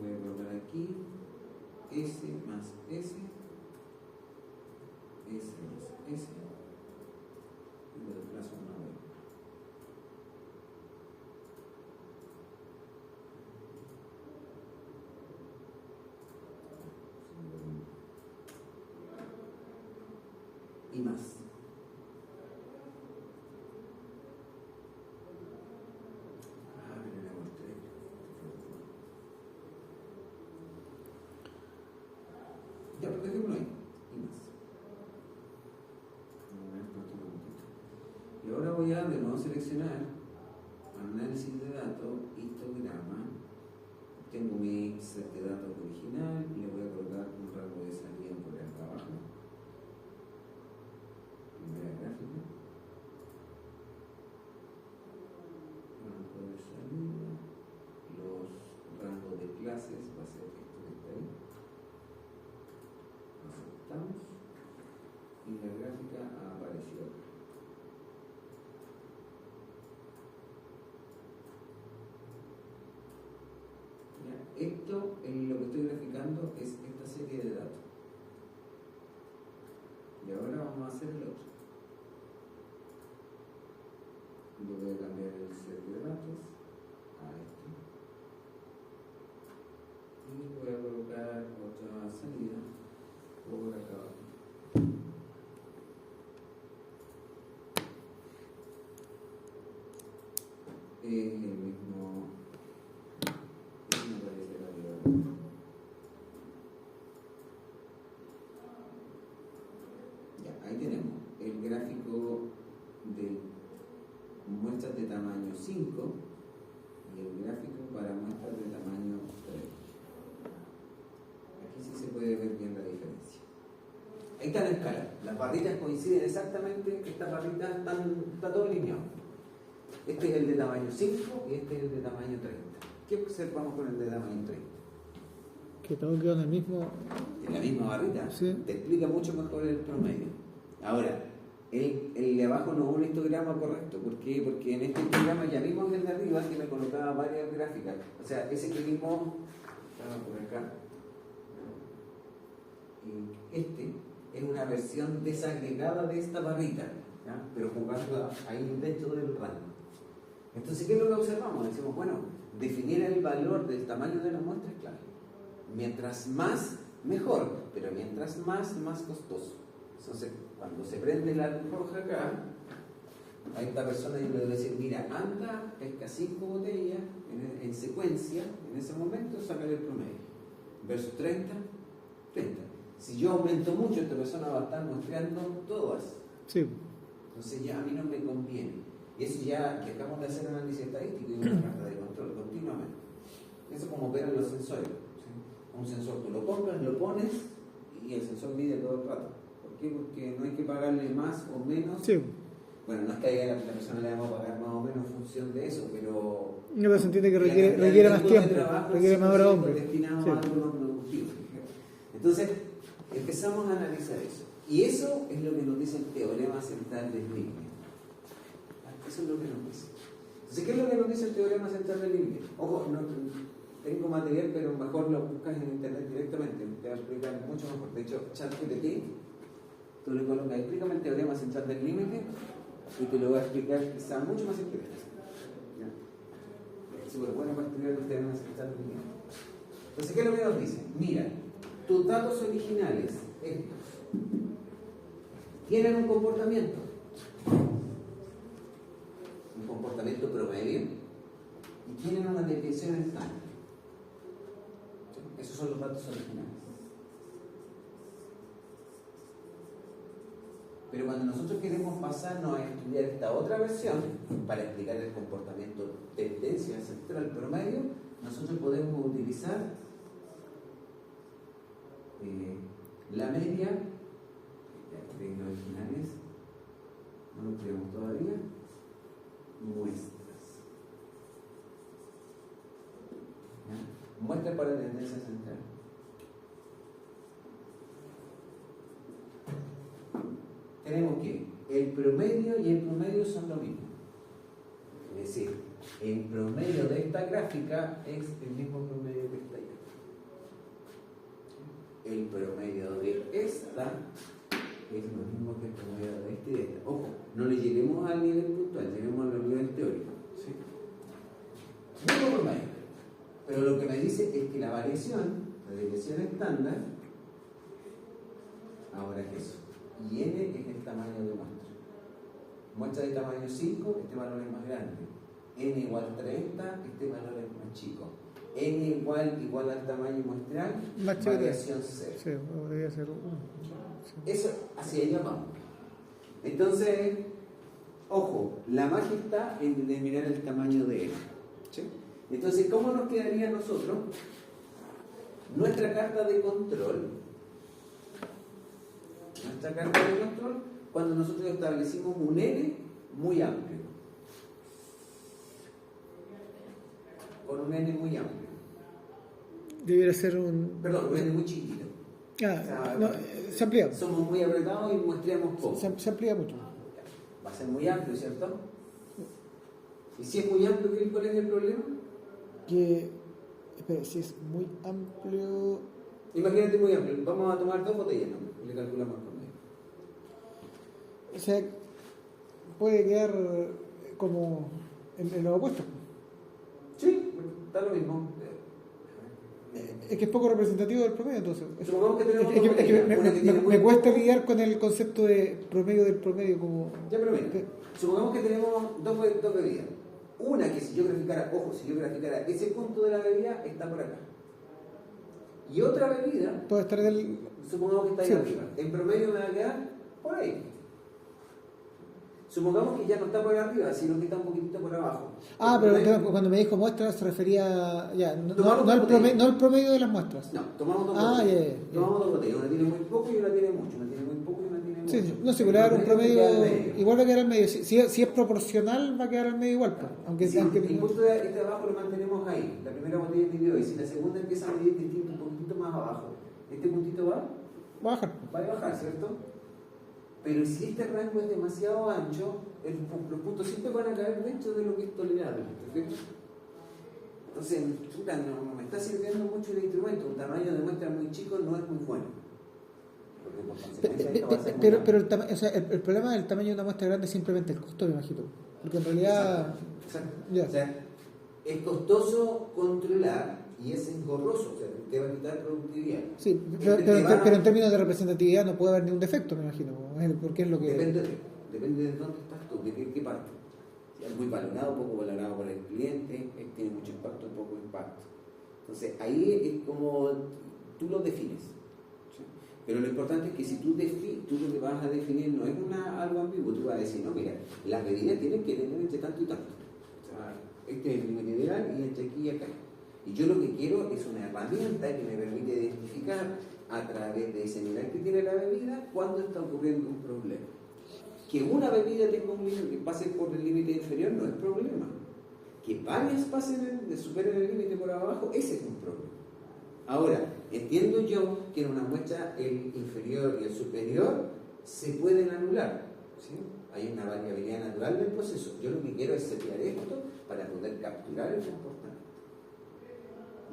voy a colocar aquí S más S, S más S, y le desplazo una vez. Y más. Pero le mostré. Ya, por ejemplo, ahí, y más. Y ahora voy a de nuevo seleccionar análisis de datos, histograma. Tengo mi set de datos original y le voy a colocar un rango de salida por acá abajo. Primera gráfica. Rango de salida. Los rangos de clases va a ser esto que está ahí. Aceptamos. Y la gráfica apareció acá. Esto, lo que estoy graficando, es esta serie de datos. Y ahora vamos a hacer el otro. Yo voy a cambiar el set de datos a este. Y voy a colocar otra salida por acá abajo. Es el mismo. Ya, ahí tenemos el gráfico de muestras de tamaño 5 y el gráfico para muestras de tamaño 3. Aquí sí se puede ver bien la diferencia. Ahí está la escala. Las barritas coinciden exactamente, estas barritas está todo alineado. Este es el de tamaño 5 y este es el de tamaño 30. ¿Qué observamos con el de tamaño 30? Que todo queda en el mismo. En la misma barrita. Sí. Te explica mucho mejor el promedio. Ahora, el de abajo no es un histograma correcto. ¿Por qué? Porque en este histograma ya vimos el de arriba que me colocaba varias gráficas. O sea, ese que vimos por acá. Y este es una versión desagregada de esta barrita, ¿ya? Pero jugando ahí dentro del rango. Entonces, ¿qué es lo que observamos? Decimos, bueno, definir el valor del tamaño de la muestra es clave. Mientras más, mejor, pero mientras más, más costoso. Entonces, cuando se prende la luz roja acá, a esta persona yo le voy a decir, mira, anda, pesca 5 botellas en secuencia, en ese momento, sacar el promedio. Versus 30, 30. Si yo aumento mucho, esta persona va a estar muestreando todas. Sí. Entonces ya a mí no me conviene. Y eso ya dejamos de hacer análisis estadístico y una carta de control continuamente. Eso es como operan los sensores. ¿Sí? Un sensor tú lo compras, lo pones y el sensor mide todo el rato. ¿Por qué? Porque no hay que pagarle más o menos. Sí. Bueno, no es que a la persona le vamos a pagar más o menos en función de eso, pero. No, pero se entiende que requiere más tiempo, requiere más horas hombre. Destinado a algo no productivo. Entonces, empezamos a analizar eso. Y eso es lo que nos dice el teorema central del límite. Eso es lo que nos dice. Entonces, ¿qué es lo que nos dice el teorema central del límite? Ojo, no tengo material, pero mejor lo buscas en internet directamente. Te va a explicar mucho mejor. De hecho, ChatGPT, tú le colocas, explícame el teorema central del límite y te lo voy a explicar quizá mucho más interesante. Es súper bueno para explicar el teorema central del límite. Entonces, ¿qué es lo que nos dice? Mira, tus datos originales, estos, tienen un comportamiento promedio y tienen una desviación estándar. Esos son los datos originales. Pero cuando nosotros queremos pasarnos a estudiar esta otra versión para explicar el comportamiento tendencia central promedio, nosotros podemos utilizar la media de los originales, no lo tenemos todavía, muestras. ¿Ya? Muestra para tendencia central. Tenemos que el promedio y el promedio son lo mismo. Es decir, el promedio de esta gráfica es el mismo promedio que está ahí. El promedio de esta es lo mismo que el promedio de esta y de esta. Ojo, no le lleguemos al nivel puntual, lleguemos al nivel teórico. ¿Sí? Mismo promedio. Pero lo que me dice es que la variación, la desviación estándar, ahora es eso. Y n es el tamaño de muestra. Muestra de tamaño 5, este valor es más grande. N igual 30, este valor es más chico. n igual al tamaño muestral, Más chico variación 0. Sí, podría ser 1. Eso, hacia allá vamos. Entonces, ojo, la magia está en determinar el tamaño de n. ¿Sí? Entonces, ¿cómo nos quedaría a nosotros nuestra carta de control? Nuestra carta de control cuando nosotros establecimos un n muy amplio. Con un n muy amplio. Debería ser un... Perdón, un n muy chiquitito. Se amplía. Somos muy apretados y muestreamos poco. Se amplía mucho. Va a ser muy amplio, ¿cierto? Y si es muy amplio, ¿cuál es el problema? Espera, si es muy amplio... Imagínate muy amplio. Vamos a tomar 2 botellas, ¿no? Le calculamos con medio. O sea, puede quedar como en lo opuesto. Sí, está lo mismo. Es que es poco representativo del promedio, entonces. Supongamos que tenemos Me cuesta lidiar con el concepto de promedio del promedio como... Ya, pero mira, supongamos que tenemos dos bebidas. Una que si yo graficara ese punto de la bebida está por acá. Y otra bebida, puede estar supongamos que está ahí sí. arriba. En promedio me va a quedar por ahí. Supongamos que ya no está por arriba, sino que está un poquitito por abajo. Pero cuando me dijo muestras se refería no al promedio de las muestras. No, tomamos dos botellas. Ya. Tomamos 2 botellas, una tiene muy poco y una tiene mucho, una tiene muy poco y una tiene mucho. Sí, no, si puede dar un promedio, igual va a quedar al medio. Si es proporcional, va a quedar al medio igual. Aunque el punto de este abajo lo mantenemos ahí. La primera botella midió y si la segunda empieza a medir distinto un poquito más abajo, este puntito va a bajar. Va a bajar, ¿cierto? Pero si este rango es demasiado ancho, los puntos siempre van a caer dentro de lo que es tolerable. ¿Perfecto? Entonces, no me está sirviendo mucho el instrumento. Un tamaño de muestra muy chico no es muy bueno. Porque por consecuencia esto va a ser el problema del tamaño de una muestra grande es simplemente el costo, me imagino. Porque en realidad... Exacto. O sea, es costoso controlar y es engorroso, o sea, te va a quitar productividad. Sí, pero en términos de representatividad no puede haber ningún defecto, me imagino. Porque es lo que... Depende de dónde estás tú, de qué parte. Si es muy valorado, poco valorado por el cliente, tiene mucho impacto, poco impacto. Entonces, ahí es como tú lo defines. ¿Sí? Pero lo importante es que si tú lo que vas a definir no es algo ambiguo, tú vas a decir, no, mira, las medidas tienen que tener entre tanto y tanto. O sea, este es el límite ideal y entre aquí y acá. Y yo lo que quiero es una herramienta que me permite identificar a través de ese nivel que tiene la bebida cuando está ocurriendo un problema. Que una bebida tenga un límite que pase por el límite inferior no es problema. Que varias superen el límite por abajo, ese es un problema. Ahora, entiendo yo que en una muestra el inferior y el superior se pueden anular. ¿Sí? Hay una variabilidad natural del proceso. Yo lo que quiero es setear esto para poder capturar el comportamiento.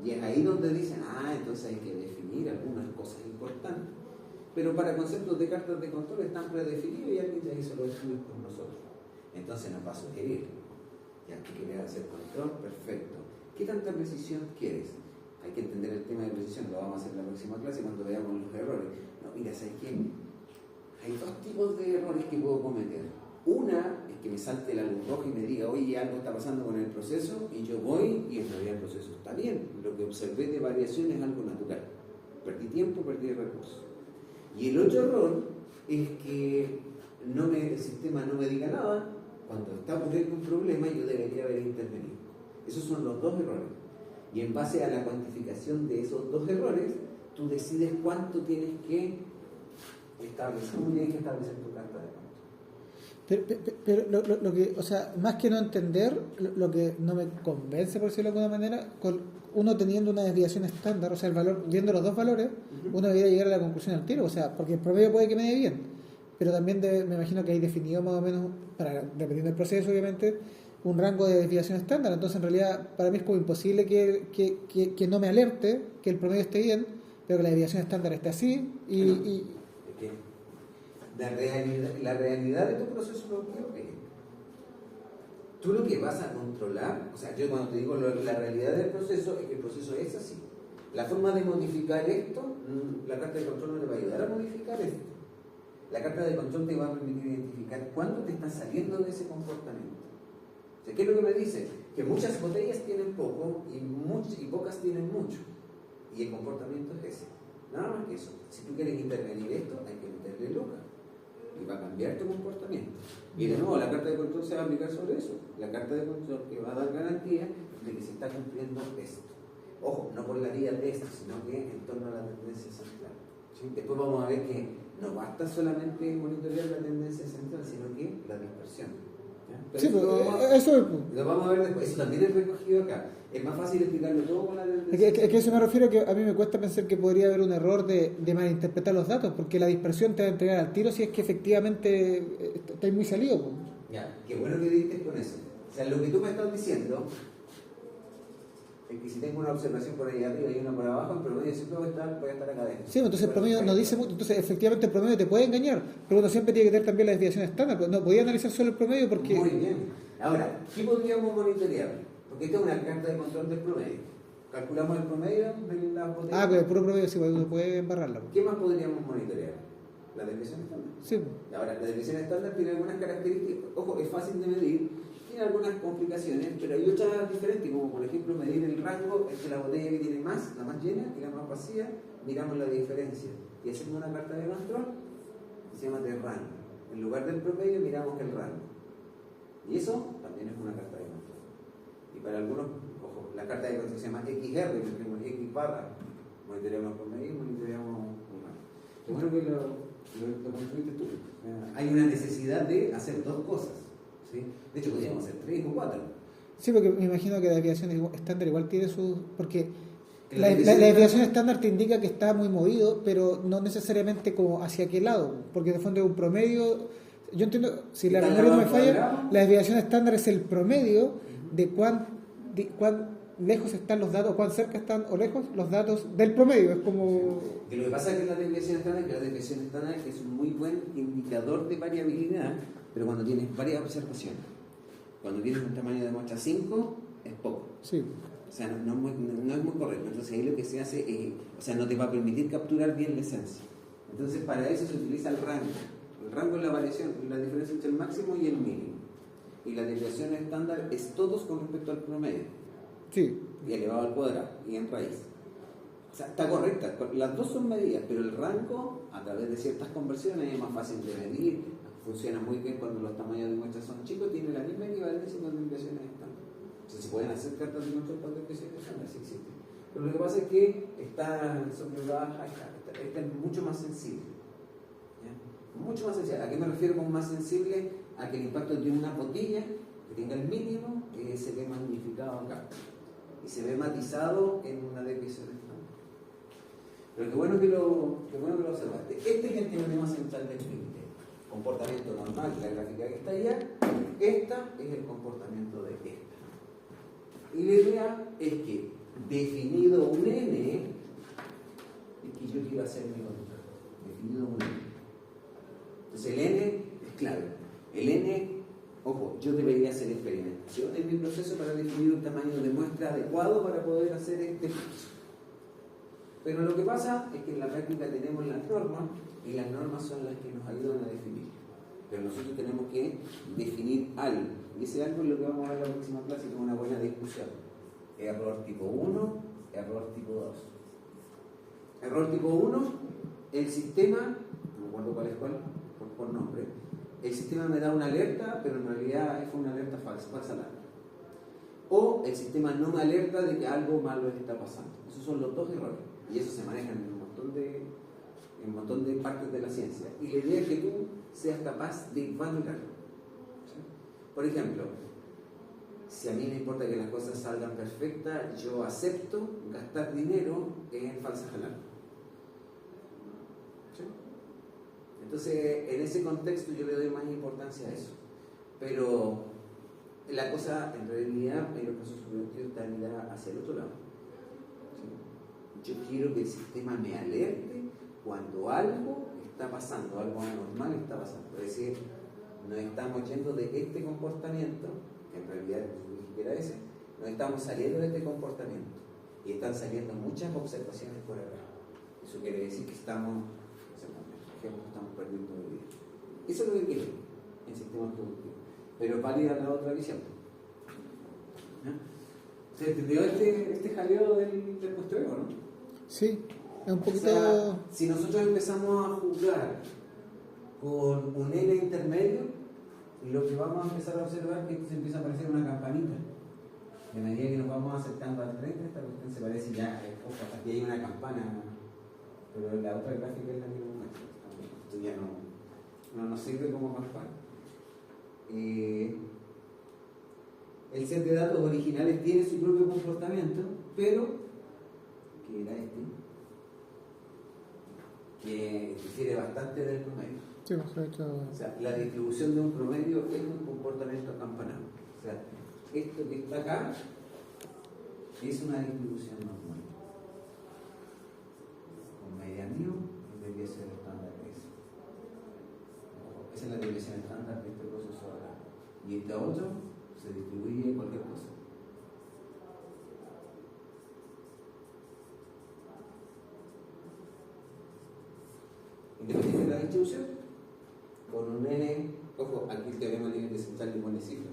Y es ahí donde dicen, entonces hay que definir algunas cosas importantes. Pero para conceptos de cartas de control están predefinidos y alguien ya hizo los estudios con nosotros. Entonces nos va a sugerir, ya que quieres hacer control, perfecto. ¿Qué tanta precisión quieres? Hay que entender el tema de precisión, lo vamos a hacer en la próxima clase cuando veamos los errores. No, mira, ¿sabes qué? Hay 2 tipos de errores que puedo cometer. Una es que me salte la luz roja y me diga, oye, algo está pasando con el proceso, y yo voy y en realidad el proceso está bien. Lo que observé de variación es algo natural. Perdí tiempo, perdí recursos. Y el otro error es que el sistema no me diga nada cuando está ocurriendo un problema y yo debería haber intervenido. Esos son los 2 errores. Y en base a la cuantificación de esos 2 errores, tú decides cuánto tienes que establecer, cómo tienes que establecer tu carta de control. Pero lo que, o sea, más que no entender, lo que no me convence, por decirlo de alguna manera, uno teniendo una desviación estándar, o sea, el valor, viendo los 2 valores, uno debería llegar a la conclusión al tiro, o sea, porque el promedio puede que me dé bien, pero también me imagino que hay definido más o menos, dependiendo del proceso, obviamente, un rango de desviación estándar. Entonces, en realidad, para mí es como imposible que no me alerte que el promedio esté bien, pero que la desviación estándar esté así La realidad de tu proceso productivo es tú lo que vas a controlar, o sea, yo cuando te digo la realidad del proceso es que el proceso es así. La forma de modificar esto, la carta de control no te va a ayudar a modificar esto. La carta de control te va a permitir identificar cuándo te estás saliendo de ese comportamiento. O sea, ¿qué es lo que me dice? que muchas botellas tienen poco y pocas tienen mucho. Y el comportamiento es ese. Nada más que eso. Si tú quieres intervenir esto, hay que meterle loca. Y va a cambiar tu comportamiento. Y de nuevo, la carta de control se va a aplicar sobre eso. La carta de control que va a dar garantía de que se está cumpliendo esto. Ojo, no por la vía de esto, sino que en torno a la tendencia central. ¿Sí? Después vamos a ver que no basta solamente monitorear la tendencia central, sino que la dispersión. Sí, eso lo vamos a ver después. Eso también es recogido acá. Es más fácil explicarlo todo con la tendencia. Es que eso me refiero a que a mí me cuesta pensar que podría haber un error de malinterpretar los datos, porque la dispersión te va a entregar al tiro si es que efectivamente estáis muy salido. Pues. Ya, qué bueno que dices con eso. O sea, lo que tú me estás diciendo es que si tengo una observación por ahí arriba y una por abajo, el promedio siempre voy a estar acá adentro. Sí, entonces el promedio no dice mucho. Entonces, efectivamente, el promedio te puede engañar, pero uno siempre tiene que tener también la desviación estándar. No podía analizar solo el promedio porque. Muy bien. Ahora, ¿qué podríamos monitorear? Porque esta es una carta de control del promedio. Calculamos el promedio de las botellas. Ah, pero el puro promedio sí, uno puede embarrarla. ¿Qué más podríamos monitorear? La desviación estándar. Sí. Ahora, la desviación estándar tiene algunas características. Ojo, es fácil de medir. Tiene algunas complicaciones, pero hay otras diferentes, como por ejemplo medir el rango entre la botella que tiene más, la más llena, y la más vacía, miramos la diferencia. Y hacemos una carta de control que se llama de rango. En lugar del promedio miramos el rango. Y eso también es una carta de control. Y para algunos, ojo, la carta de control se llama XR, que tenemos X barra. Monitoreamos promedio y monitoreamos el rango. Qué bueno que lo construiste tú. Hay una necesidad de hacer dos cosas. ¿Sí? De hecho, podríamos hacer 3 o 4. Sí, porque me imagino que la desviación estándar igual tiene sus. Porque la desviación estándar te indica que está muy movido, pero no necesariamente como hacia qué lado. Porque de fondo es un promedio. Yo entiendo, si la memoria no me falla, la desviación estándar es el promedio de cuán lejos están los datos, cuán cerca están o lejos los datos del promedio. Es como. Que lo que pasa es que la desviación estándar es un muy buen indicador de variabilidad, pero cuando tienes varias observaciones. Cuando tienes un tamaño de muestra 5, es poco. Sí. O sea, no es muy correcto. Entonces ahí lo que se hace es, o sea, no te va a permitir capturar bien la esencia. Entonces para eso se utiliza el rango. El rango es la variación, la diferencia entre el máximo y el mínimo. Y la desviación estándar es todos con respecto al promedio. Sí. Y elevado al cuadrado y en raíz. O sea, está correcta. Las dos son medidas, pero el rango, a través de ciertas conversiones, es más fácil de medir. Funciona muy bien cuando los tamaños de muestras son chicos, tiene la misma equivalencia con desviaciones estándar. Entonces se pueden hacer cartas de control con desviaciones estándar, sí existen. Pero lo que pasa es que está sobrebaja, esta es mucho más sensible. ¿Ya? Mucho más sensible. ¿A qué me refiero con más sensible? A que el impacto de una botella que tenga el mínimo se ve magnificado acá. Y se ve matizado en una desviación estándar. Pero qué bueno que lo observaste. Este es el teorema central del límite. Comportamiento normal, la gráfica que está allá. Esta es el comportamiento de esta. Y la idea es que, definido un n, es que yo quiero hacer mi control. Definido un n. Entonces el n es clave. El n, ojo, yo debería hacer experimentación en mi proceso para definir un tamaño de muestra adecuado para poder hacer este proceso. Pero lo que pasa es que en la práctica tenemos las normas y las normas son las que nos ayudan a definir. Pero nosotros tenemos que definir algo. Y ese algo es lo que vamos a ver en la próxima clase con una buena discusión. Error tipo 1, error tipo 2. Error tipo 1, el sistema, no me acuerdo cuál es cuál, por nombre, el sistema me da una alerta, pero en realidad fue una alerta falsa alarma. O el sistema no me alerta de que algo malo está pasando. Esos son los dos errores. Y eso se maneja en un montón de partes de la ciencia. Y la idea es que tú seas capaz de valorarlo. ¿Sí? Por ejemplo, si a mí me importa que las cosas salgan perfectas, yo acepto gastar dinero en falsas alarmas. ¿Sí? Entonces, en ese contexto yo le doy más importancia a eso. Pero la cosa, en realidad, en los casos subjetivos, está mirada hacia el otro lado. ¿Sí? Yo quiero que el sistema me alerte cuando algo está pasando, algo anormal está pasando. Es decir, nos estamos yendo de este comportamiento, que en realidad ni siquiera ese, nos estamos saliendo de este comportamiento y están saliendo muchas observaciones por acá. Eso quiere decir que estamos perdiendo vida. Eso es lo que quiero en sistemas productivos. Pero es válida la otra visión. ¿Ya? ¿Se entendió este jaleo del postureo, no? Sí, es un O poquito... sea, si nosotros empezamos a jugar con un N intermedio, lo que vamos a empezar a observar es que esto se empieza a parecer una campanita. De medida que nos vamos acercando al 30, esta cuestión se parece ya, ojo, aquí hay una campana, pero la otra gráfica es la que nos muestra. Esto ya no sirve como campana. El set de datos originales tiene su propio comportamiento, pero, que era que difiere bastante del promedio. Sí, pues, hecho... O sea, la distribución de un promedio es un comportamiento acampanado. O sea, esto que está acá es una distribución normal. Con medianio debería ser estándar S. Esa es la división estándar de este proceso acá. Y este otro se distribuye en cualquier cosa. Independiente de la distribución, con un N, ojo, aquí el teorema a nivel de central le pone cifra,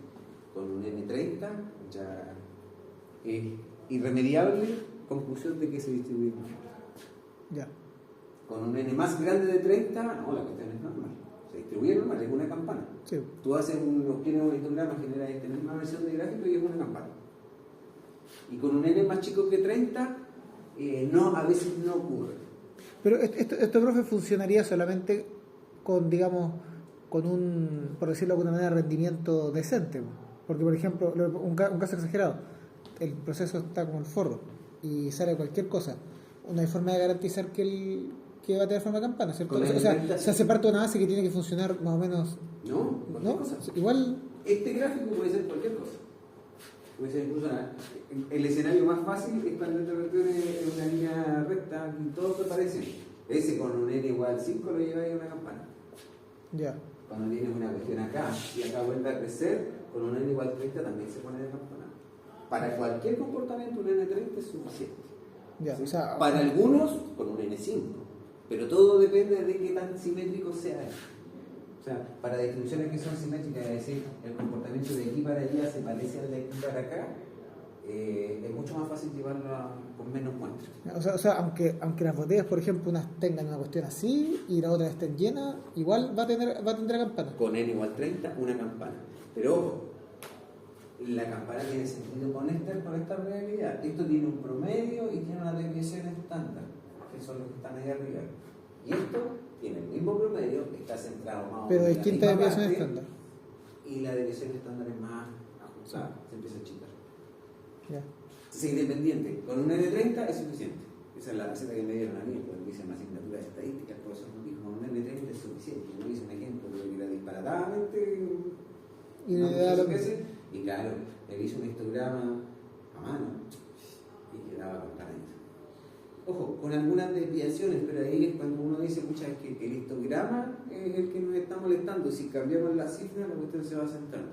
con un N30 ya es irremediable conclusión de que se distribuye mejor. Ya. Con un N más grande de 30, no, la cuestión es normal. Se distribuye normal, es una campana. Sí. Tú obtienes un histograma, generas esta misma versión de gráfico y es una campana. Y con un N más chico que 30, a veces no ocurre. Pero esto, profe, funcionaría solamente con, digamos, con un, por decirlo de alguna manera, rendimiento decente. Porque, por ejemplo, un caso exagerado, el proceso está como el forro y sale cualquier cosa. No hay forma de garantizar que va a tener forma de campana, ¿cierto? O sea, se hace parte de una base que tiene que funcionar más o menos. No, cualquier ¿no? cosa. Igual. Este gráfico puede ser cualquier cosa. Puede ser incluso el escenario más fácil es cuando te tienes una línea recta y todo te parece. Ese con un N igual 5 lo lleva ahí a una campana. Ya. Cuando tienes una cuestión acá y acá vuelve a crecer, con un N igual 30 también se pone de campana. Para cualquier comportamiento un N30 es suficiente. Ya, ¿Sí? o sea, para algunos con un N5, pero todo depende de qué tan simétrico sea eso. O sea, para distribuciones que son simétricas, es decir, el comportamiento de aquí para allá se parece al de aquí para acá, es mucho más fácil llevarlo con menos muestras. O sea, aunque las botellas, por ejemplo, unas tengan una cuestión así y las otras estén llenas, igual va a tener campana. Con N igual 30, una campana. Pero ojo, la campana tiene sentido con esta realidad. Esto tiene un promedio y tiene una desviación estándar, que son los que están ahí arriba. Y esto tiene el mismo promedio, está centrado más o menos. Pero en la distinta misma desviación parte, estándar. Y la desviación estándar es más ajustada, se empieza a achicar. Ya. Si independiente, con un N30 es suficiente. Esa es la receta que me dieron a mí cuando hice una asignatura de estadística. El profesor nos dijo: con un N30 es suficiente. Yo hice un ejemplo que era disparatadamente. Y claro, él hizo un histograma a mano y quedaba completamente. Ojo, con algunas desviaciones, pero ahí es cuando uno dice, muchas veces que el histograma es el que nos está molestando. Si cambiamos la cifra, la cuestión se va centrando.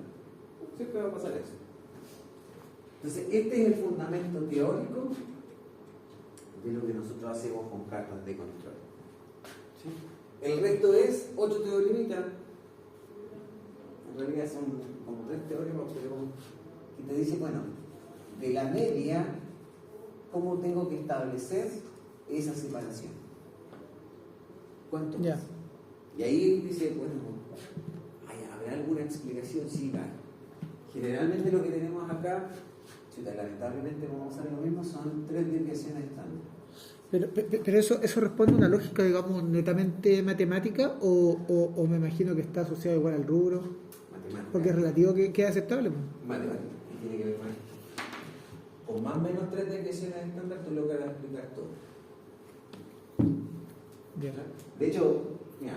Siempre va a pasar eso. Entonces, este es el fundamento teórico de lo que nosotros hacemos con cartas de control. ¿Sí? El resto es 8 teoremitas. En realidad son como 3 teoremas, pero que te dice, bueno, de la media, ¿cómo tengo que establecer esa separación? ¿Cuánto Ya. más? Y ahí dice, bueno, ¿habrá alguna explicación? Sí, va. Generalmente lo que tenemos acá, lamentablemente vamos a hacer lo mismo, son 3 desviaciones estándar. Pero eso responde a una lógica, digamos, netamente matemática o me imagino que está asociado igual al rubro, Matemática. porque es relativo que es aceptable. Matemática, y tiene que ver con esto. Con más o menos 3 desviaciones estándar tú logras explicar todo. Ya. De hecho, mira,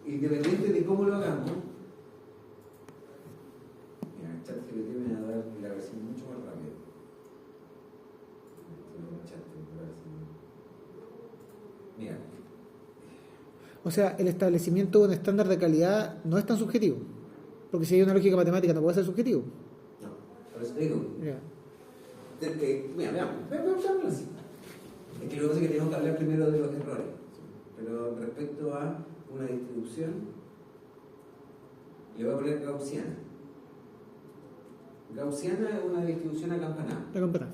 independiente de cómo lo hagamos, mira, el ChatGPT me va a dar la versión mucho más rápido. Mira. O sea, el establecimiento de un estándar de calidad no es tan subjetivo, porque si hay una lógica matemática no puede ser subjetivo. No, por eso te digo. Ya. Mira, veamos así. Es que lo que pasa es que tenemos que hablar primero de los errores. Pero respecto a una distribución, le voy a poner gaussiana. Gaussiana es una distribución acampanada. La campana.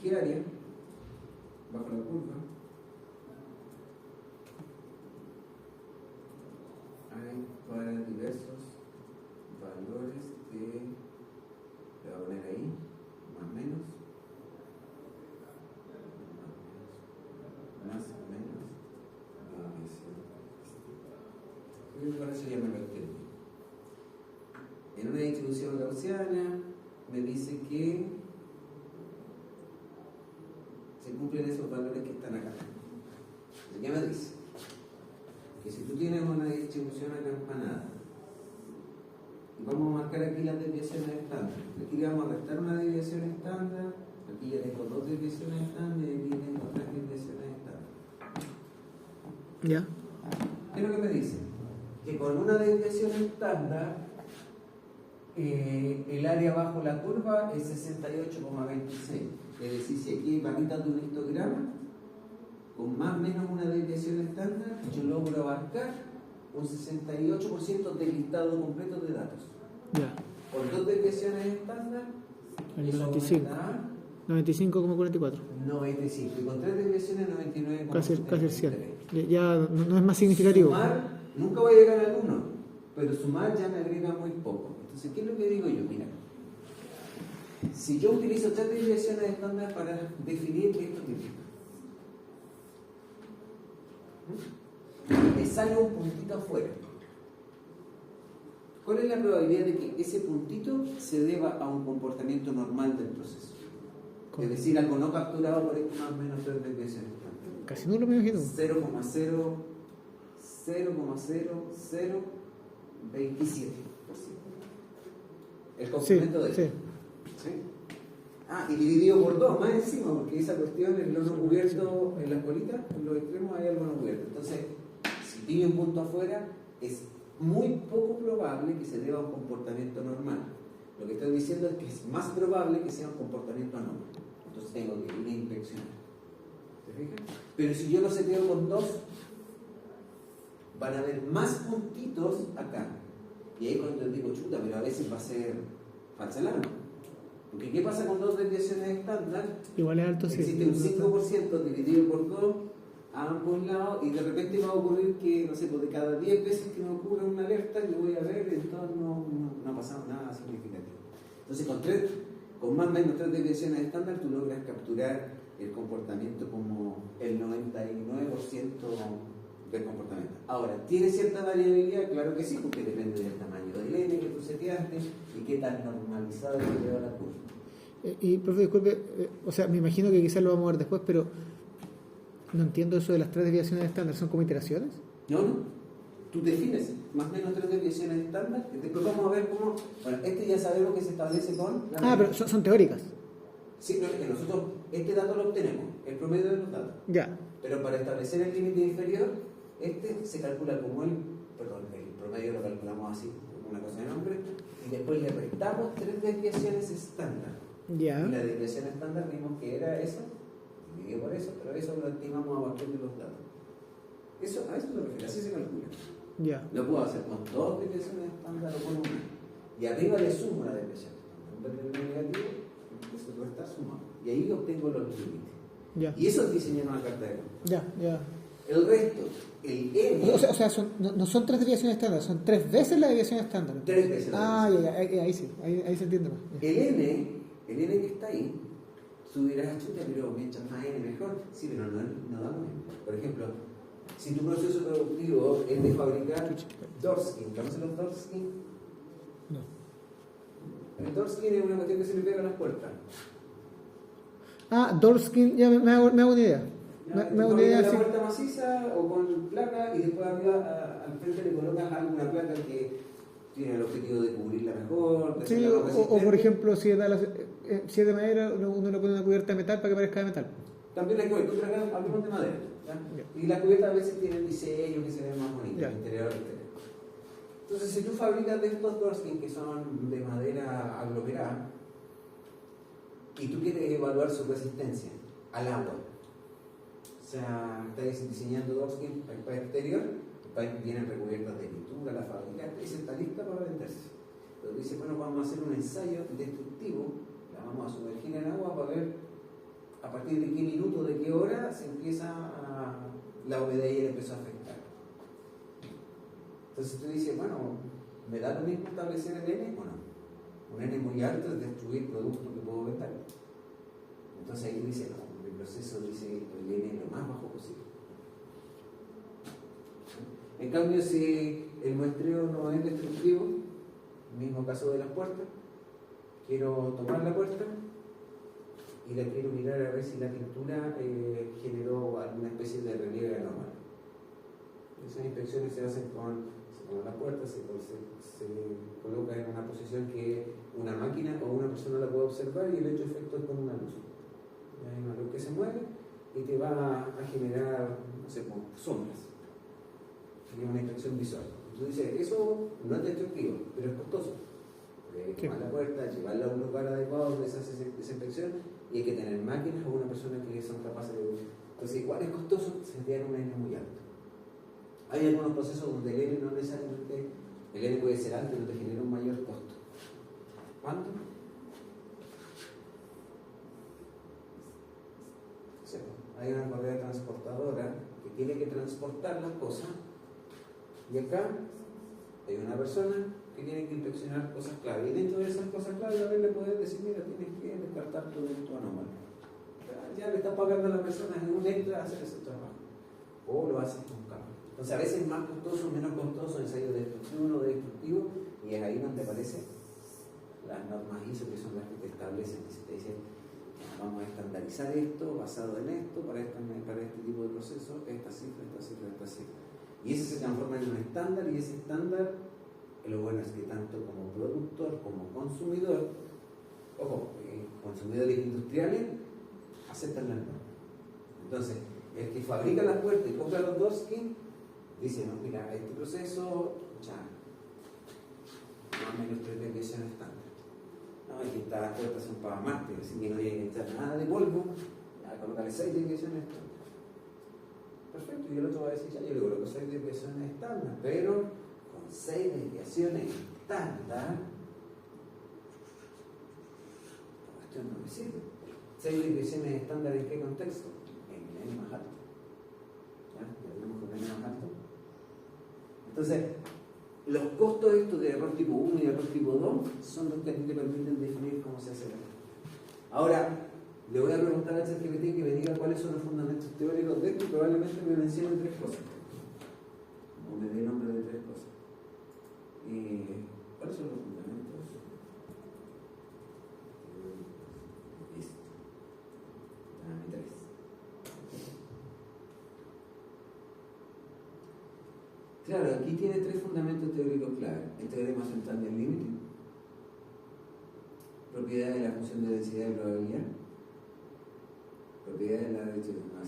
¿Qué área? Bajo la curva. Hay para diversos valores de, le voy a poner ahí, más o menos, con eso ya me lo entendí. En una distribución gaussiana me dice que se cumplen esos valores que están acá. ¿Qué me dice? Que si tú tienes una distribución acampanada, y vamos a marcar aquí las desviaciones estándar, aquí le vamos a restar una desviación estándar, aquí ya tengo dos desviaciones estándar y aquí tengo tres desviaciones estándar. ¿Ya? ¿Qué es lo que me dice? Que con una desviación estándar el área bajo la curva es 68,26. Es decir, si aquí hay barritas de un histograma, con más o menos una desviación estándar, yo logro abarcar un 68% del listado completo de datos. Ya. Por dos desviaciones estándar, El eso 95. aumenta a 95,44. 95. Y con tres desviaciones, 99,73. Casi el 100. Ya no es más significativo. Sumar, nunca voy a llegar al 1, pero sumar ya me agrega muy poco. Entonces, ¿qué es lo que digo yo? Mira, si yo utilizo tres desviaciones estándar para definir esto típico, me sale un puntito afuera. ¿Cuál es la probabilidad de que ese puntito se deba a un comportamiento normal del proceso? Es decir, algo no capturado por X más o menos tres desviaciones estándar. Casi no lo me imagino. 0,0027%. El complemento de sí. ¿Sí? Ah, y dividido por 2 más encima, porque esa cuestión es lo no cubierto en las bolitas, en los extremos hay algo no cubierto. Entonces, si tiene un punto afuera, es muy poco probable que se deba a un comportamiento normal. Lo que estoy diciendo es que es más probable que sea un comportamiento anómalo. Entonces tengo que ir a inspeccionar. ¿Se fijan? Pero si yo lo seteo con 2, van a haber más puntitos acá. Y ahí cuando digo, chuta, pero a veces va a ser falsa alarma. Porque ¿qué pasa con dos desviaciones estándar? Igual es alto, sí. Existe un 5% dividido por 2 a ambos lados y de repente va a ocurrir que, no sé, pues de cada 10 veces que me ocurre una alerta, yo voy a ver, entonces no ha pasado nada significativo. Entonces con más o menos 3 desviaciones estándar tú logras capturar el comportamiento como el 99% del comportamiento. Ahora, ¿tiene cierta variabilidad? Claro que sí, porque depende del tamaño del N que tú seteaste y qué tan normalizada te lleva la curva. Y, profe, disculpe, o sea, me imagino que quizás lo vamos a ver después, pero no entiendo eso de las 3 desviaciones estándar, ¿son como iteraciones? No. Tú defines más o menos 3 desviaciones estándar, y después vamos a ver cómo. Bueno, ya sabemos que se establece con. Pero son teóricas. Sí, pero es que nosotros este dato lo obtenemos, el promedio de los datos. Ya. Pero para establecer el límite inferior, se calcula como el promedio lo calculamos así, como una cosa de nombre, y después le restamos 3 desviaciones estándar. Ya. Y la desviación estándar vimos que era eso, dividido por eso, pero eso lo estimamos a partir de los datos. Eso, a eso se refiere, así se calcula. Ya. Lo puedo hacer con 2 desviaciones estándar o con una. Y arriba le sumo la desviación estándar. En vez de tener negativo, eso lo está sumado. Y ahí obtengo los límites. Ya. Y eso es diseñar una carta de control. Ya. El resto, el N. O sea no son 3 desviaciones estándar, son 3 veces la desviación estándar. 3 veces la desviación. Ya, ahí sí, ahí se entiende más. El N que está ahí, tú dirás, chuta, pero mientras más N mejor. Sí, pero no da lo mismo. Por ejemplo, si tu proceso productivo es de fabricar doorskin, ¿conocen los doorskin? No. El doorskin es una cuestión que se le pega a las puertas. Doorskin, ya me hago una idea. Me hago una idea. La puerta maciza o con placa y después arriba al frente le colocas alguna placa que tiene el objetivo de cubrirla mejor. De Sí, o por ejemplo, si es de madera, uno le pone una cubierta de metal para que parezca de metal. También la cubierta, acá hablamos de madera. ¿Ya? Y la cubierta a veces tiene el diseño que se ve más bonito, el interior del exterior. Entonces, si tú fabricas de estos doorskin que son de madera aglomerada y tú quieres evaluar su resistencia al agua, sea, estáis diseñando dockskin para el país exterior, el país vienen recubiertas de pintura, la fabricaste, esa está lista para venderse. Pero dice, bueno, vamos a hacer un ensayo destructivo, la vamos a sumergir en agua para ver a partir de qué minuto, de qué hora se empieza la humedad y empezó a afectar. Entonces tú dices, bueno, ¿me da lo mismo establecer el N o no? Un N muy alto es destruir productos que puedo vender. Entonces ahí tú dices, no, el proceso dice el N lo más bajo posible. En cambio, si el muestreo no es destructivo, mismo caso de las puertas, quiero tomar la puerta y la quiero mirar a ver si la pintura generó alguna especie de relieve anormal. Esas inspecciones se hacen con la puerta, se coloca en una posición que una máquina o una persona la puede observar y el hecho efecto es con una luz. Hay una luz que se mueve y te va a generar, no sé, sombras. Sería una inspección visual. Entonces dice, eso no es destructivo, pero es costoso. Porque hay que tomar la puerta, llevarla a un lugar adecuado donde se hace esa inspección y hay que tener máquinas o una persona que son capaces de... Entonces, igual es costoso, se tiene un N muy alto. Hay algunos procesos donde el N no necesariamente, el N puede ser alto, pero te genera un mayor costo. ¿Cuánto? Sí, hay una correa transportadora que tiene que transportar las cosas y acá hay una persona que tiene que inspeccionar cosas clave y dentro de esas cosas clave a ver le puedes decir, mira, tienes que descartar todo esto anómalo. Ya le estás pagando a la persona en un extra hacer ese trabajo o lo haces con calma. Entonces a veces más costoso, menos costoso, ensayo de destrucción o de destructivo, y es ahí donde aparecen las normas ISO, que son las que te establecen, que se te dicen, vamos a estandarizar esto, basado en esto, para este tipo de procesos, esta cifra, esta cifra, esta cifra. Y ese se transforma en un estándar, y ese estándar, lo bueno es que tanto como productor como consumidor, ojo, consumidores industriales, aceptan las normas. Entonces, el que fabrica las puertas y compra los dockskin, dice, no, mira, este proceso, ya, más o menos 3 desviaciones estándar. No, y estas puertas son para Marte, así que no hay que echar nada de polvo, ya, colocarle 6 desviaciones estándar. Perfecto, y el otro va a decir, ya, yo le coloco 6 desviaciones estándar, pero con 6 desviaciones estándar, la cuestión no me sirve. 6 desviaciones estándar en qué contexto? En el N más alto. ¿Ya? ¿Ya vimos con el N más alto? Entonces, los costos estos de error tipo 1 y error tipo 2 son los que a ti te permiten definir cómo se hace el error. Ahora, le voy a preguntar a ChatGPT que me diga cuáles son los fundamentos teóricos de esto y probablemente me mencione 3 cosas. O me dé nombre de 3 cosas. ¿Cuáles son los fundamentos? Listo. Dame 3. Claro, aquí tiene 3 fundamentos teóricos claves. El teorema central del límite, propiedad de la función de densidad y probabilidad, propiedad de la distribución,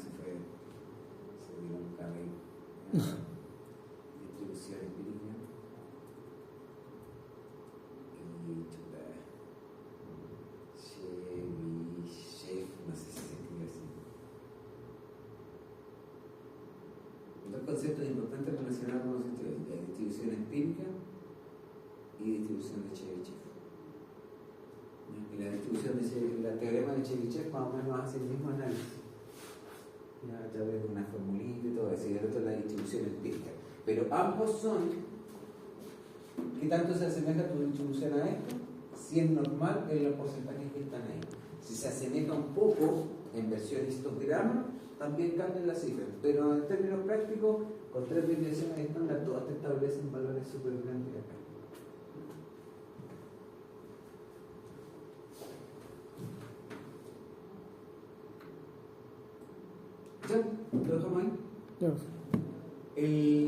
se dio un carril, distribución empírica y Chef, no sé si se escribe así. 2 conceptos importantes relacionados con los estudios, la distribución empírica y distribución de Chebyshev. Y la distribución de la teorema de Chebyshev más o menos hace el mismo análisis. Ya ves una formulita y todo eso, y el otro es la distribución empírica. Pero ambos son, ¿qué tanto se asemeja tu distribución a esto? Si es normal en los porcentajes que están ahí. Si se asemeja un poco en versión histograma, también cambian las cifras. Pero en términos prácticos, con 3 desviaciones estándar, todas te establecen valores súper grandes acá. ¿Ya? ¿Lo dejamos ahí? Ya.